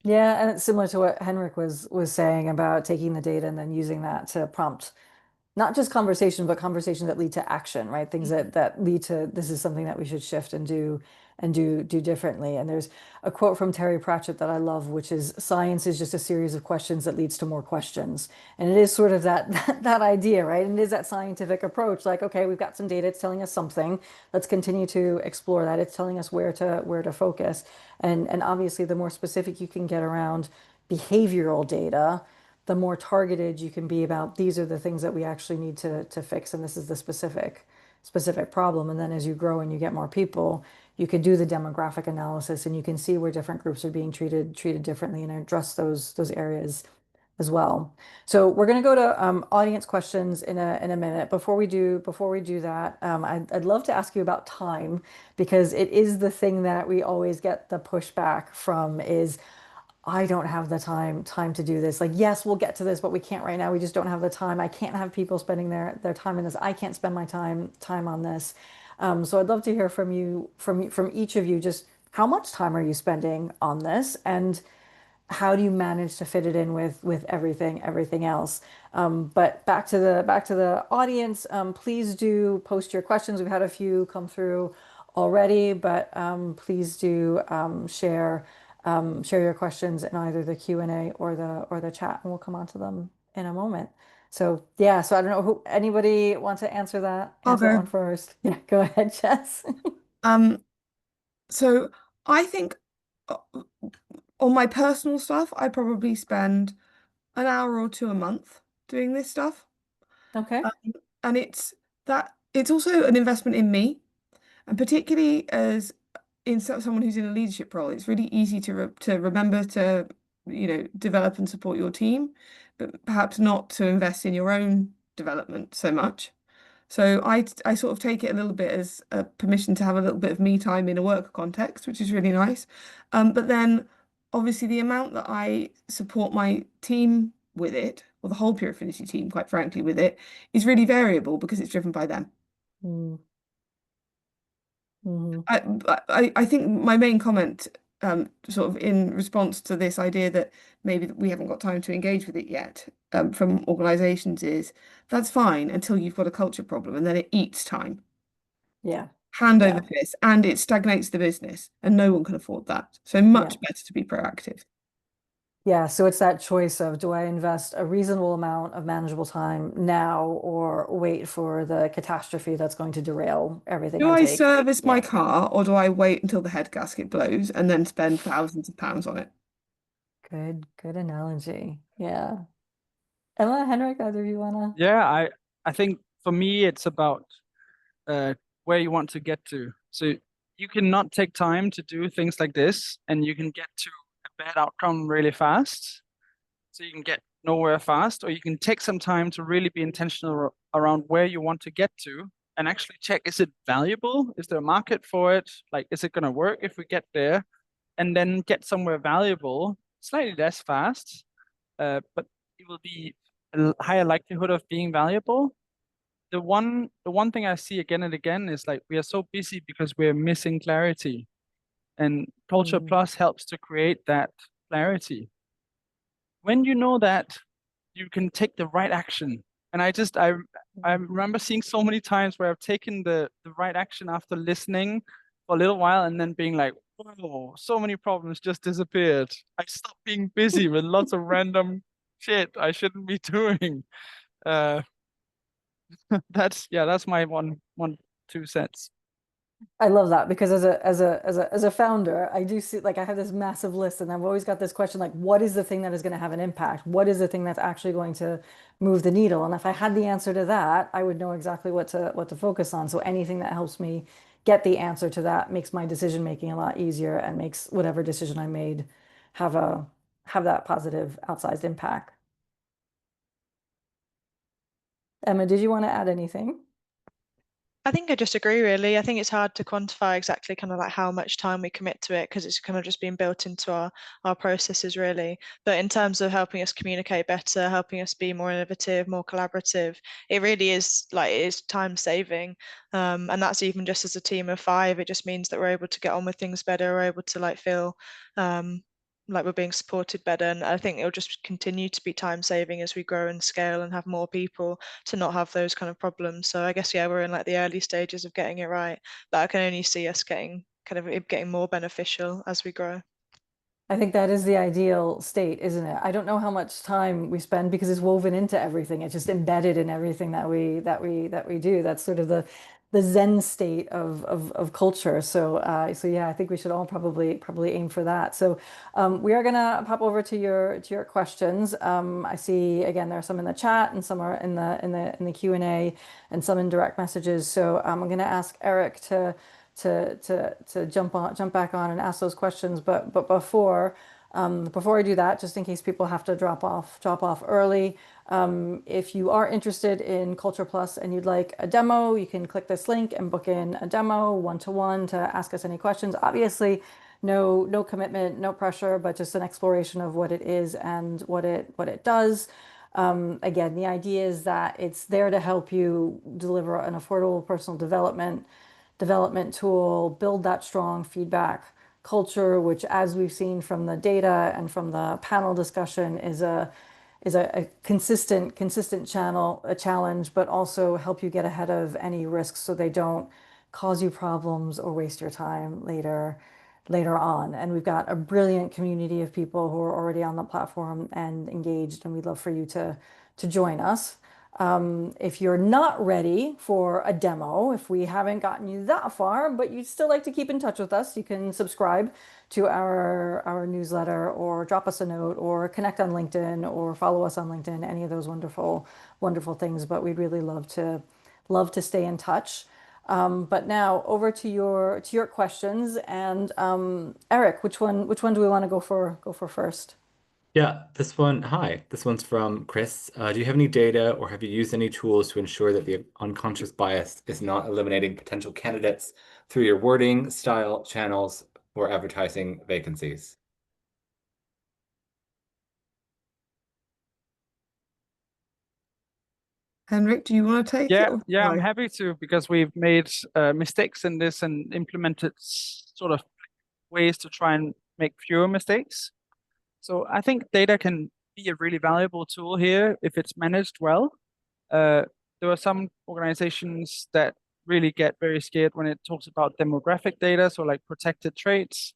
S2: Yeah, and it's similar to what Henrik was saying about taking the data and then using that to prompt not just conversation, but conversations that lead to action, right? Things that lead to, this is something that we should shift and do differently. And there's a quote from Terry Pratchett that I love, which is, science is just a series of questions that leads to more questions. And it is sort of that idea, right? And it is that scientific approach, like, okay, we've got some data, it's telling us something. Let's continue to explore that. It's telling us where to focus. And obviously the more specific you can get around behavioral data, the more targeted you can be about, these are the things that we actually need to fix, and this is the specific problem. And then as you grow and you get more people, you can do the demographic analysis and you can see where different groups are being treated differently and address those areas as well. So we're going to go to audience questions in a minute. Before we do that, I'd love to ask you about time, because it is the thing that we always get the pushback from is, I don't have the time to do this. Like, yes, we'll get to this, but we can't right now. We just don't have the time. I can't have people spending their time in this. I can't spend my time on this. So I'd love to hear from you, from each of you, just how much time are you spending on this, and how do you manage to fit it in with everything else? But back to the audience. Please do post your questions. We've had a few come through already, but please do share your questions in either the Q&A or the chat, and we'll come on to them in a moment. So yeah, so I don't know who, anybody want to answer that one first? Yeah, go ahead, Jess.
S5: So I think on my personal stuff, I probably spend an hour or two a month doing this stuff.
S2: Okay.
S5: And it's also an investment in me, and particularly as in someone who's in a leadership role, it's really easy to remember to, develop and support your team, but perhaps not to invest in your own development so much. So I sort of take it a little bit as a permission to have a little bit of me time in a work context, which is really nice. But then obviously the amount that I support my team with it, or the whole Pure Affinity team, quite frankly, with it, is really variable because it's driven by them.
S2: Mm. Mm-hmm.
S5: I think my main comment, sort of in response to this idea that maybe we haven't got time to engage with it yet, from organisations, is that's fine until you've got a culture problem, and then it eats time.
S2: Yeah.
S5: Hand over fist, and it stagnates the business, and no one can afford that. So much better to be proactive.
S2: Yeah, so it's that choice of, do I invest a reasonable amount of manageable time now, or wait for the catastrophe that's going to derail everything
S5: Do
S2: I
S5: I
S2: take?
S5: service my car, or do I wait until the head gasket blows and then spend thousands of pounds on it?
S2: Good analogy. Yeah. Emma, Henrik, either of you wanna?
S4: Yeah, I think for me, it's about where you want to get to. So you cannot take time to do things like this, and you can get to a bad outcome really fast. So you can get nowhere fast, or you can take some time to really be intentional around where you want to get to and actually check, is it valuable? Is there a market for it? Like, is it going to work if we get there? And then get somewhere valuable, slightly less fast, but it will be a higher likelihood of being valuable. The one thing I see again and again is like we are so busy because we're missing clarity, and Culture Plus helps to create that clarity. When you know that, you can take the right action. And I remember seeing so many times where I've taken the right action after listening for a little while and then being like, whoa, so many problems just disappeared. I stopped being busy with lots of random shit I shouldn't be doing. That's my one 2 cents.
S2: I love that because as a founder, I do see like I have this massive list and I've always got this question like what is the thing that is going to have an impact? What is the thing that's actually going to move the needle? And if I had the answer to that, I would know exactly what to focus on. So anything that helps me get the answer to that makes my decision making a lot easier and makes whatever decision I made have that positive outsized impact. Emma, did you want to add anything?
S3: I think I just agree, really. I think it's hard to quantify exactly kind of like how much time we commit to it because it's kind of just being built into our processes, really. But in terms of helping us communicate better, helping us be more innovative, more collaborative, it really is like it is time saving. And that's even just as a team of 5. It just means that we're able to get on with things better. We're able to like feel like we're being supported better, and I think it'll just continue to be time saving as we grow and scale and have more people to not have those kind of problems. So I guess we're in like the early stages of getting it right, but I can only see us getting more beneficial as we grow.
S2: I think that is the ideal state, isn't it? I don't know how much time we spend because it's woven into everything. It's just embedded in everything that we do. That's sort of the Zen state of culture. So yeah, I think we should all probably aim for that. So we are gonna pop over to your questions. I see again there are some in the chat and some are in the Q&A and some in direct messages. So I'm gonna ask Eric to jump back on and ask those questions. But before I do that, just in case people have to drop off early, if you are interested in Culture Plus and you'd like a demo, you can click this link and book in a demo one-to-one to ask us any questions. Obviously, no commitment, no pressure, but just an exploration of what it is and what it does. Again, the idea is that it's there to help you deliver an affordable personal development tool, build that strong feedback culture, which, as we've seen from the data and from the panel discussion, is a consistent challenge, but also help you get ahead of any risks so they don't cause you problems or waste your time later on. And we've got a brilliant community of people who are already on the platform and engaged, and we'd love for you to join us. If you're not ready for a demo, if we haven't gotten you that far, but you'd still like to keep in touch with us, you can subscribe to our newsletter or drop us a note or connect on LinkedIn or follow us on LinkedIn, any of those wonderful things. But we'd really love to stay in touch. But now over to your questions. And Eric, which one do we want to go for first?
S1: Yeah, hi, this one's from Chris. Do you have any data or have you used any tools to ensure that the unconscious bias is not eliminating potential candidates through your wording, style, channels, or advertising vacancies?
S5: Henrik, do you want to take it?
S4: Yeah, I'm happy to, because we've made mistakes in this and implemented sort of ways to try and make fewer mistakes. So I think data can be a really valuable tool here if it's managed well. There are some organizations that really get very scared when it talks about demographic data, so like protected traits.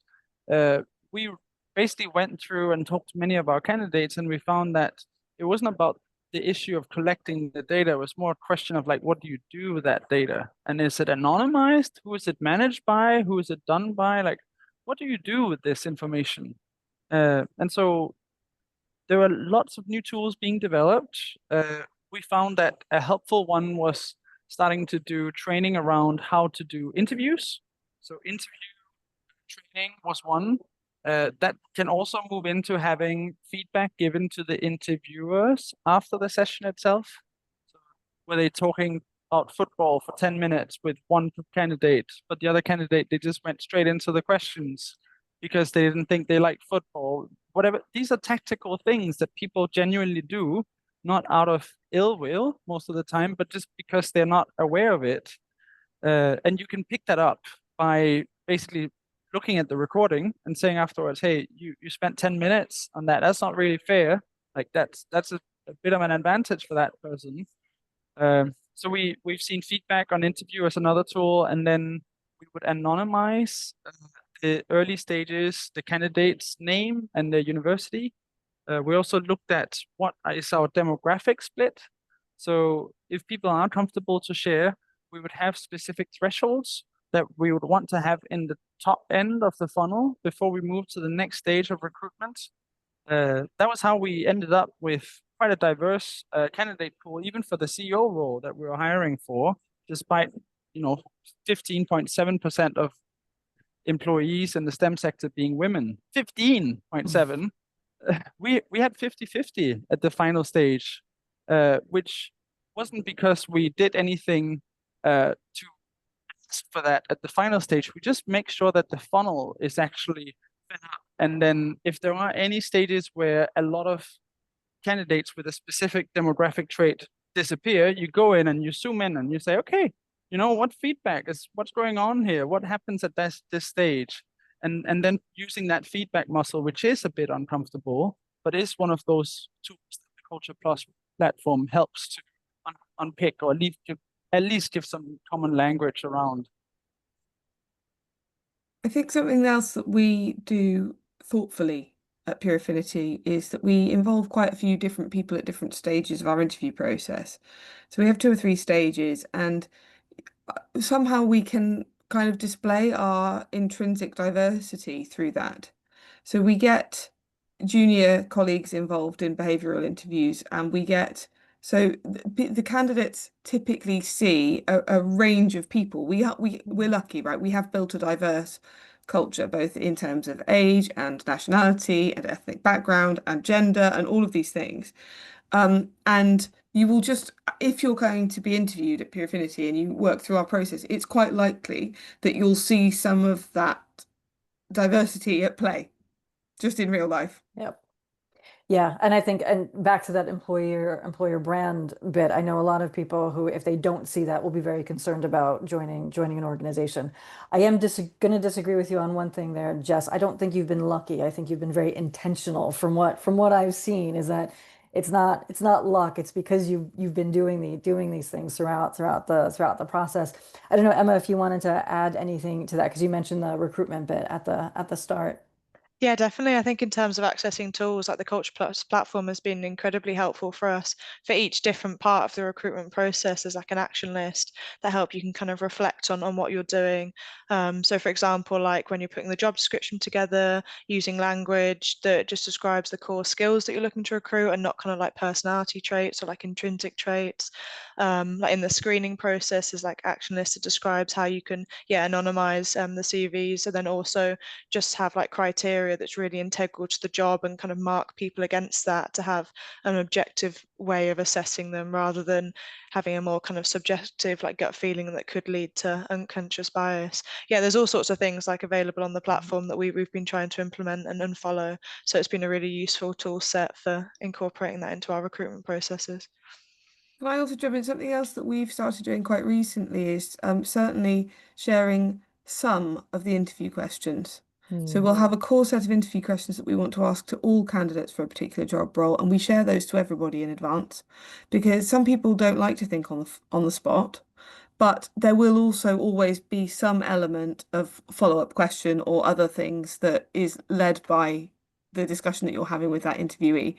S4: We basically went through and talked to many of our candidates, and we found that it wasn't about the issue of collecting the data. It was more a question of like, what do you do with that data? And is it anonymized? Who is it managed by? Who is it done by? Like, what do you do with this information? And so there are lots of new tools being developed. we found that a helpful one was starting to do training around how to do interviews. So interview training was one. That can also move into having feedback given to the interviewers after the session itself. So were they talking about football for 10 minutes with one candidate, but the other candidate, they just went straight into the questions because they didn't think they liked football. Whatever, these are tactical things that people genuinely do, not out of ill will most of the time, but just because they're not aware of it. And you can pick that up by basically looking at the recording and saying afterwards, hey, you spent 10 minutes on that. That's not really fair. Like that's a bit of an advantage for that person. So we've seen feedback on interview as another tool, and then we would anonymize the early stages, the candidate's name and their university. We also looked at what is our demographic split. So if people are comfortable to share, we would have specific thresholds that we would want to have in the top end of the funnel before we move to the next stage of recruitment. That was how we ended up with quite a diverse candidate pool, even for the CEO role that we were hiring for, despite 15.7% of employees in the STEM sector being women. 15.7. We had 50-50 at the final stage, which wasn't because we did anything to ask for that at the final stage. We just make sure that the funnel is actually fed up. And then if there are any stages where a lot of candidates with a specific demographic trait disappear, you go in and you zoom in and you say, okay, what feedback is, what's going on here? What happens at this stage? And then using that feedback muscle, which is a bit uncomfortable, but is one of those tools that the Culture Plus platform helps to unpick, or at least give some common language around.
S5: I think something else that we do thoughtfully at Pure Affinity is that we involve quite a few different people at different stages of our interview process. So we have 2 or 3 stages, and somehow we can kind of display our intrinsic diversity through that. So we get junior colleagues involved in behavioural interviews, and the candidates typically see a range of people. We're lucky, right? We have built a diverse culture, both in terms of age and nationality and ethnic background and gender and all of these things. And you will just, if you're going to be interviewed at Pure Affinity and you work through our process, it's quite likely that you'll see some of that diversity at play just in real life.
S2: Yep. Yeah, and I think, and back to that employer brand bit, I know a lot of people who, if they don't see that, will be very concerned about joining an organization. I am going to disagree with you on one thing there, Jess. I don't think you've been lucky. I think you've been very intentional. From what I've seen, is that it's not luck. It's because you've been doing these things throughout the process. I don't know, Emma, if you wanted to add anything to that, because you mentioned the recruitment bit at the start.
S3: Yeah, definitely. I think in terms of accessing tools, like the Culture Plus platform has been incredibly helpful for us. For each different part of the recruitment process, there's like an action list that help you can kind of reflect on what you're doing. So for example, like when you're putting the job description together, using language that just describes the core skills that you're looking to recruit and not kind of like personality traits or like intrinsic traits. Like in the screening process, is like action list that describes how you can anonymize the CVs, and then also just have like criteria that's really integral to the job and kind of mark people against that to have an objective way of assessing them, rather than having a more kind of subjective like gut feeling that could lead to unconscious bias. Yeah, there's all sorts of things like available on the platform that we've been trying to implement and follow. So it's been a really useful tool set for incorporating that into our recruitment processes.
S5: Can I also jump in? Something else that we've started doing quite recently is certainly sharing some of the interview questions. So we'll have a core set of interview questions that we want to ask to all candidates for a particular job role, and we share those to everybody in advance, because some people don't like to think on the spot, but there will also always be some element of follow-up question or other things that is led by the discussion that you're having with that interviewee.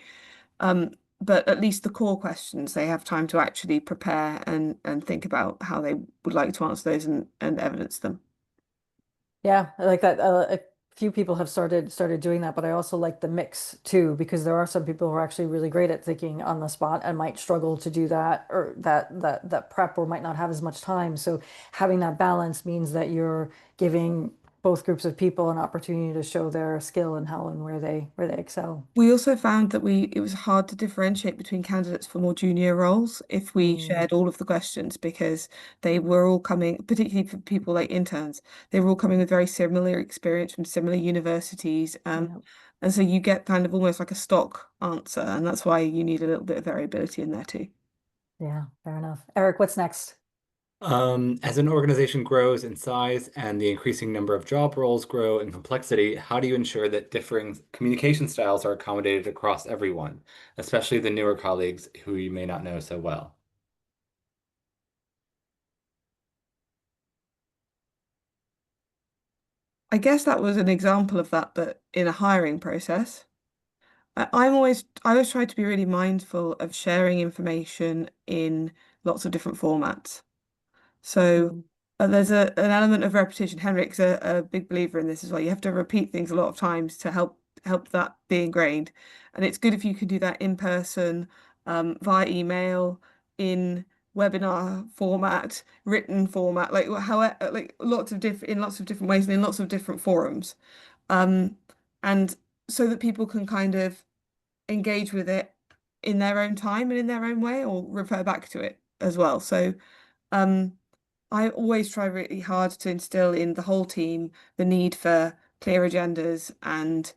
S5: But at least the core questions, they have time to actually prepare and think about how they would like to answer those and evidence them.
S2: Yeah, I like that. few people have started doing that, but I also like the mix too, because there are some people who are actually really great at thinking on the spot and might struggle to do that, or that prep, or might not have as much time. So having that balance means that you're giving both groups of people an opportunity to show their skill and how and where they excel.
S5: We also found that it was hard to differentiate between candidates for more junior roles if we
S2: Mm,
S5: shared all of the questions, because they were all coming, particularly for people like interns, they were all coming with very similar experience from similar universities.
S2: yeah,
S5: And so you get kind of almost like a stock answer, and that's why you need a little bit of variability in there too.
S2: yeah, fair enough. Eric, what's next?
S1: As an organization grows in size and the increasing number of job roles grow in complexity, how do you ensure that differing communication styles are accommodated across everyone, especially the newer colleagues who you may not know so well?
S5: I guess that was an example of that, but in a hiring process. I always try to be really mindful of sharing information in lots of different formats. So
S2: Mm,
S5: there's an element of repetition. Henrik's a big believer in this as well. You have to repeat things a lot of times to help that be ingrained. And it's good if you can do that in person, via email, in webinar format, written format, like how like lots of different ways and in lots of different forums. Um, and so that people can kind of engage with it in their own time and in their own way, or refer back to it as well. So um, I always try really hard to instill in the whole team the need for clear agendas and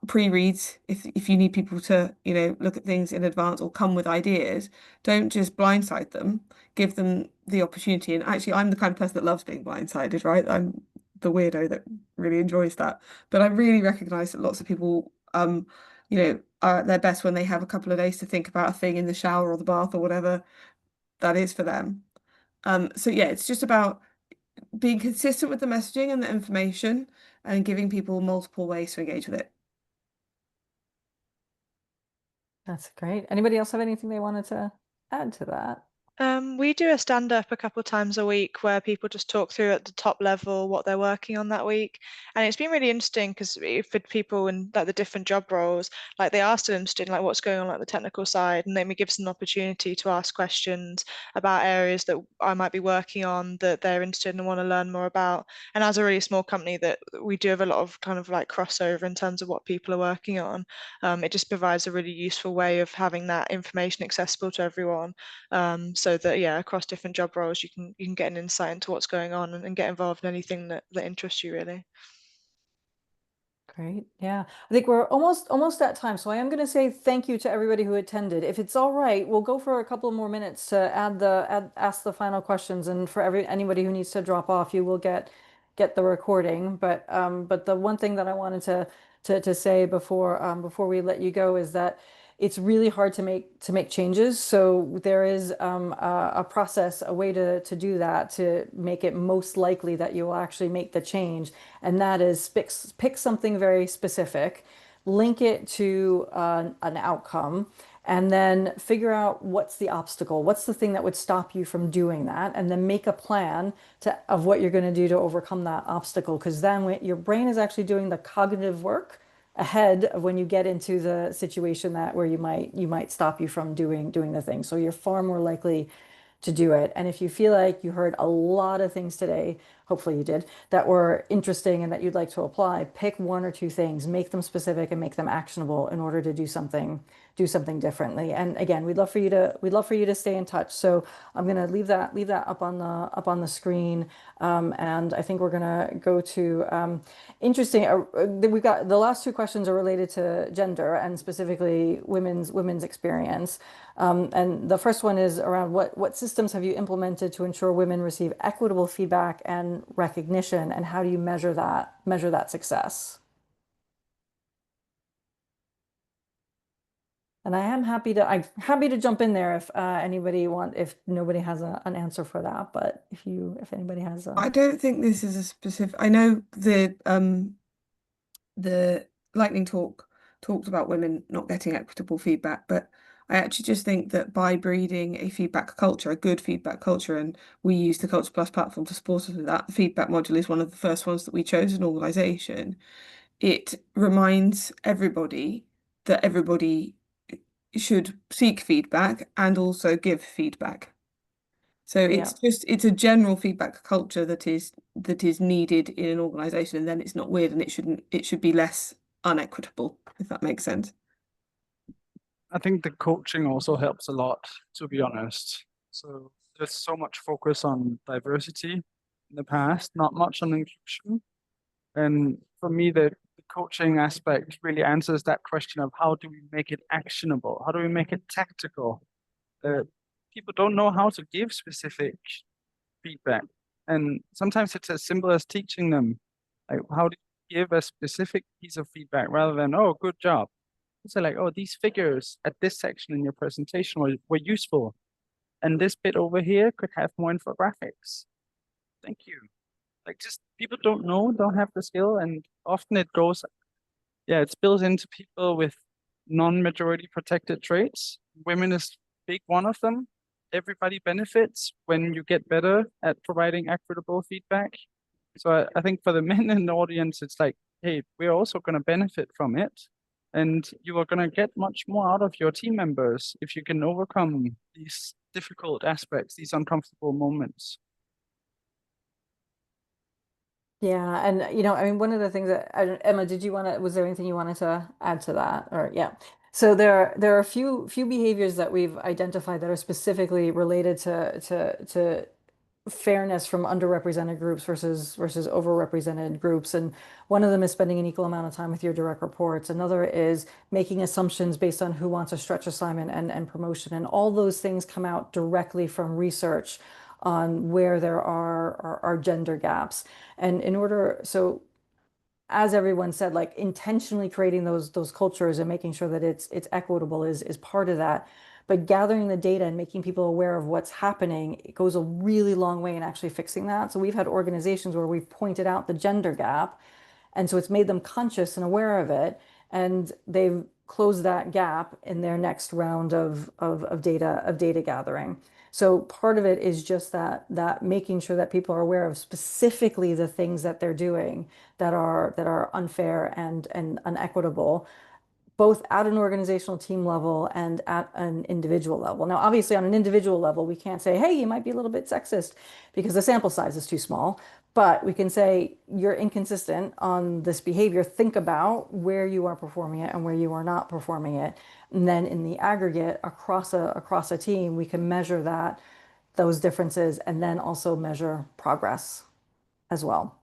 S5: pre-reads. If you need people to, look at things in advance or come with ideas, don't just blindside them. Give them the opportunity. And actually, I'm the kind of person that loves being blindsided, right? I'm the weirdo that really enjoys that. But I really recognize that lots of people, are at their best when they have a couple of days to think about a thing in the shower or the bath or whatever that is for them. So yeah, it's just about being consistent with the messaging and the information and giving people multiple ways to engage with it.
S2: that's great. Anybody else have anything they wanted to add to that?
S3: We do a stand up a couple of times a week where people just talk through at the top level what they're working on that week. And it's been really interesting because for people in like the different job roles, like they are still interested in like what's going on like the technical side, and then it gives them an opportunity to ask questions about areas that I might be working on that they're interested in and want to learn more about. And as a really small company, that we do have a lot of kind of like crossover in terms of what people are working on. It just provides a really useful way of having that information accessible to everyone. So that across different job roles you can get an insight into what's going on and get involved in anything that interests you really.
S2: Great. Yeah. I think we're almost at time. So I am going to say thank you to everybody who attended. If it's all right, we'll go for a couple more minutes to ask the final questions. And for anybody who needs to drop off, you will get the recording. But the one thing that I wanted to say before we let you go is that it's really hard to make changes. So there is a process, a way to do that, to make it most likely that you will actually make the change. And that is pick something very specific, link it to an outcome, and then figure out what's the obstacle, what's the thing that would stop you from doing that, and then make a plan of what you're going to do to overcome that obstacle. Because then your brain is actually doing the cognitive work ahead of when you get into the situation where you might stop you from doing the thing. So you're far more likely to do it. And if you feel like you heard a lot of things today, hopefully you did, that were interesting and that you'd like to apply, pick one or two things, make them specific and make them actionable in order to do something differently. And again, we'd love for you to stay in touch. So I'm going to leave that up on the screen. And I think we're going to go to interesting. We've got the last two questions are related to gender and specifically women's experience. And the first one is around what systems have you implemented to ensure women receive equitable feedback and recognition, and how do you measure that success? And I'm happy to jump in there if if nobody has an answer for that, but if anybody has
S5: I don't think this is a specific. I know the lightning talk talked about women not getting equitable feedback, but I actually just think that by breeding a feedback culture, a good feedback culture, and we use the Culture Plus platform to support us with that. The feedback module is one of the first ones that we chose as an organisation. It reminds everybody that everybody should seek feedback and also give feedback. So
S2: Yeah.
S5: it's a general feedback culture that is needed in an organisation, and then it's not weird and it should be less unequitable, if that makes sense.
S4: I think the coaching also helps a lot, to be honest. So there's so much focus on diversity in the past, not much on inclusion. And for me, the coaching aspect really answers that question of how do we make it actionable? How do we make it tactical? People don't know how to give specific feedback. And sometimes it's as simple as teaching them, like, how do you give a specific piece of feedback rather than, oh, good job. So like, oh, these figures at this section in your presentation were useful. And this bit over here could have more infographics. Thank you. Like, just people don't know, don't have the skill, and often it goes, yeah, it's built into people with non-majority protected traits. Women is big one of them. Everybody benefits when you get better at providing equitable feedback. So I think for the men in the audience, it's like, hey, we're also going to benefit from it. And you are going to get much more out of your team members if you can overcome these difficult aspects, these uncomfortable moments.
S2: Yeah, and I mean, one of the things that Emma, was there anything you wanted to add to that? Or yeah. So there are a few behaviors that we've identified that are specifically related to fairness from underrepresented groups versus overrepresented groups. And one of them is spending an equal amount of time with your direct reports. Another is making assumptions based on who wants a stretch assignment and promotion. And all those things come out directly from research on where there are gender gaps. And so as everyone said, like intentionally creating those cultures and making sure that it's equitable is part of that. But gathering the data and making people aware of what's happening, it goes a really long way in actually fixing that. So we've had organizations where we've pointed out the gender gap, and so it's made them conscious and aware of it, and they've closed that gap in their next round of data gathering. So part of it is just that making sure that people are aware of specifically the things that they're doing that are unfair and unequitable, both at an organizational team level and at an individual level. Now, obviously, on an individual level, we can't say, hey, you might be a little bit sexist because the sample size is too small. But we can say you're inconsistent on this behavior. Think about where you are performing it and where you are not performing it. And then in the aggregate across a team, we can measure those differences and then also measure progress as well.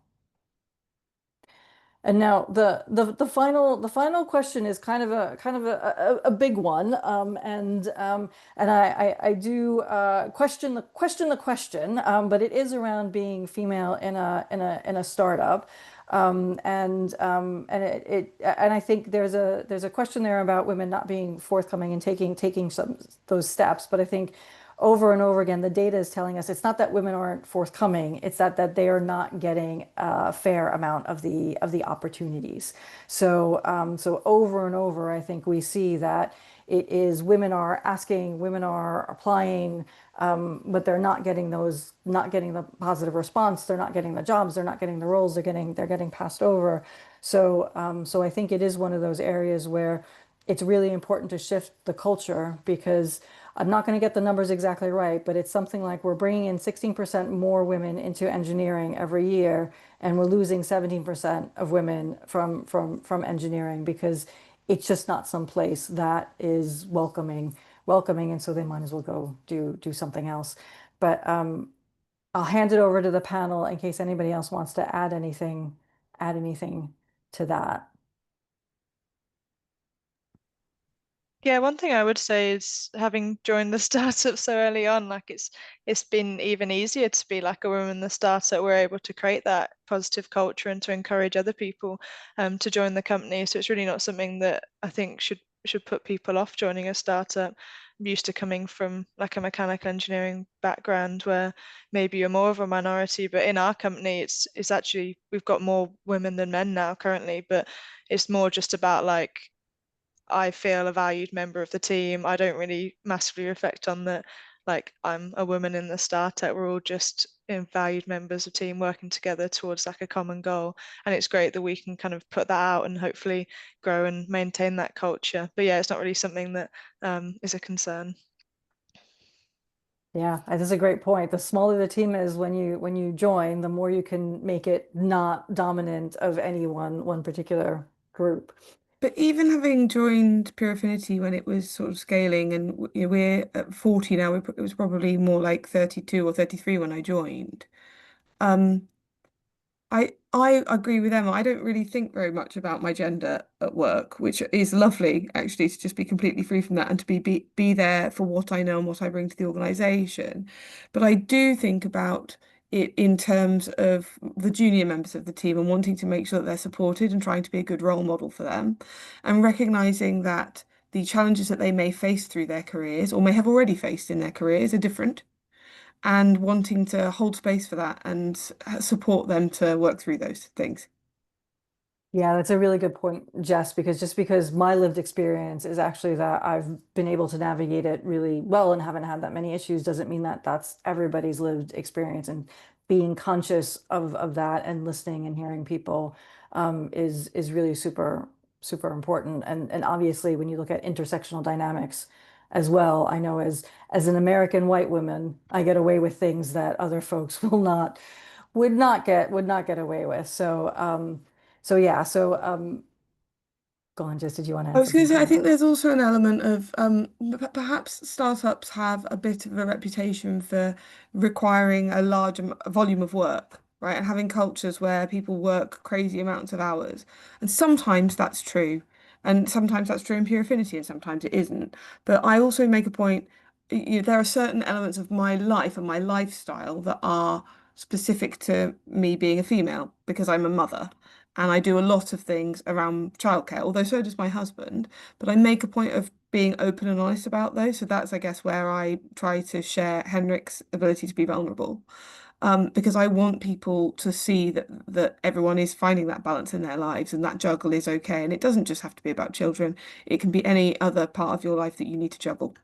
S2: And now the final question is kind of a big one, and I do question the question, but it is around being female in a startup, and I think there's a question there about women not being forthcoming and taking those steps, but I think over and over again, the data is telling us it's not that women aren't forthcoming, it's that they are not getting a fair amount of the opportunities. So over and over, I think we see that it is women are asking, women are applying, but they're not getting the positive response. They're not getting the jobs. They're not getting the roles. They're getting passed over. So I think it is one of those areas where it's really important to shift the culture, because I'm not going to get the numbers exactly right, but it's something like we're bringing in 16% more women into engineering every year, and we're losing 17% of women from engineering because it's just not some place that is welcoming, and so they might as well go do something else. But I'll hand it over to the panel in case anybody else wants to add anything to that.
S3: Yeah, one thing I would say is, having joined the startup so early on, like it's been even easier to be like a woman in the startup. We're able to create that positive culture and to encourage other people to join the company. So it's really not something that I think should put people off joining a startup. I'm used to coming from like a mechanical engineering background where maybe you're more of a minority, but in our company it's actually, we've got more women than men now currently, but it's more just about like I feel a valued member of the team. I don't really massively reflect on that, like I'm a woman in the startup. We're all just valued members of team working together towards like a common goal. And it's great that we can kind of put that out and hopefully grow and maintain that culture. But yeah, it's not really something that is a concern.
S2: Yeah, that's a great point. The smaller the team is when you join, the more you can make it not dominant of any one particular group.
S5: But even having joined Pure Affinity when it was sort of scaling, and we're at 40 now, it was probably more like 32 or 33 when I joined. Um, I agree with Emma. I don't really think very much about my gender at work, which is lovely actually to just be completely free from that and to be there for what I know and what I bring to the organization. But I do think about it in terms of the junior members of the team and wanting to make sure that they're supported and trying to be a good role model for them and recognizing that the challenges that they may face through their careers or may have already faced in their careers are different and wanting to hold space for that and support them to work through those things.
S2: Yeah, that's a really good point, Jess, because just because my lived experience is actually that I've been able to navigate it really well and haven't had that many issues doesn't mean that that's everybody's lived experience. And being conscious of that and listening and hearing people is really super important. And obviously, when you look at intersectional dynamics as well, I know as an American white woman, I get away with things that other folks would not get away with. So yeah, go on, Jess, did you want to
S5: I
S2: add
S5: was going
S2: something
S5: to
S2: to
S5: say, I think
S2: that?
S5: there's also an element of perhaps startups have a bit of a reputation for requiring a large volume of work, right? And having cultures where people work crazy amounts of hours. And sometimes that's true. And sometimes that's true in Pure Affinity, and sometimes it isn't. But I also make a point, there are certain elements of my life and my lifestyle that are specific to me being a female because I'm a mother and I do a lot of things around childcare, although so does my husband. But I make a point of being open and honest about those. So that's, I guess, where I try to share Henrik's ability to be vulnerable. Because I want people to see that everyone is finding that balance in their lives and that juggle is okay. And it doesn't just have to be about children. It can be any other part of your life that you need to juggle.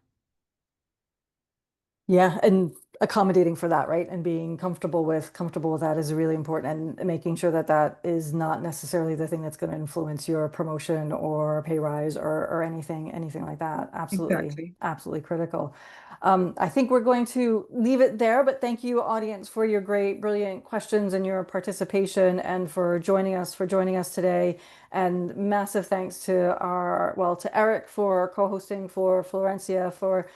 S2: Yeah, and accommodating for that, right? And being comfortable with that is really important, and making sure that that is not necessarily the thing that's going to influence your promotion or pay rise or anything like that.
S5: Exactly.
S2: Absolutely critical. I think we're going to leave it there, but thank you, audience, for your great, brilliant questions and your participation and for joining us today. And massive thanks to to Eric for co-hosting, for Florencia for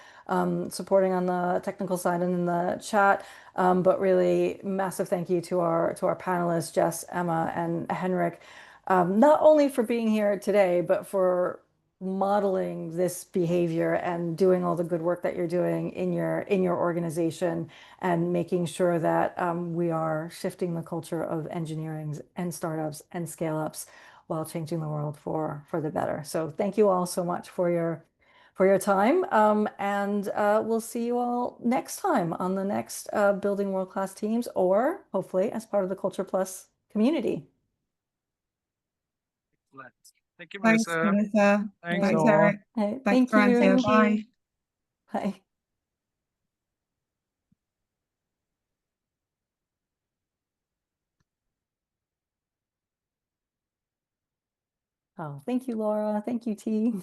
S2: supporting on the technical side and in the chat. But really massive thank you to our panelists, Jess, Emma, and Henrik, not only for being here today, but for modeling this behavior and doing all the good work that you're doing in your organization and making sure that we are shifting the culture of engineering and startups and scale ups while changing the world for the better. So thank you all so much for your time. And we'll see you all next time on the next Building World-Class Teams, or hopefully as part of the Culture Plus community.
S4: Excellent. Thank you,
S5: Thanks,
S4: Melissa.
S5: Melissa.
S4: Thanks
S5: Thanks,
S4: all.
S5: Eric.
S2: Hey,
S5: Thanks,
S2: thank
S5: Florencia.
S2: you.
S3: Thank
S5: Bye.
S3: you.
S2: Bye. Oh, thank you, Laura. Thank you, T.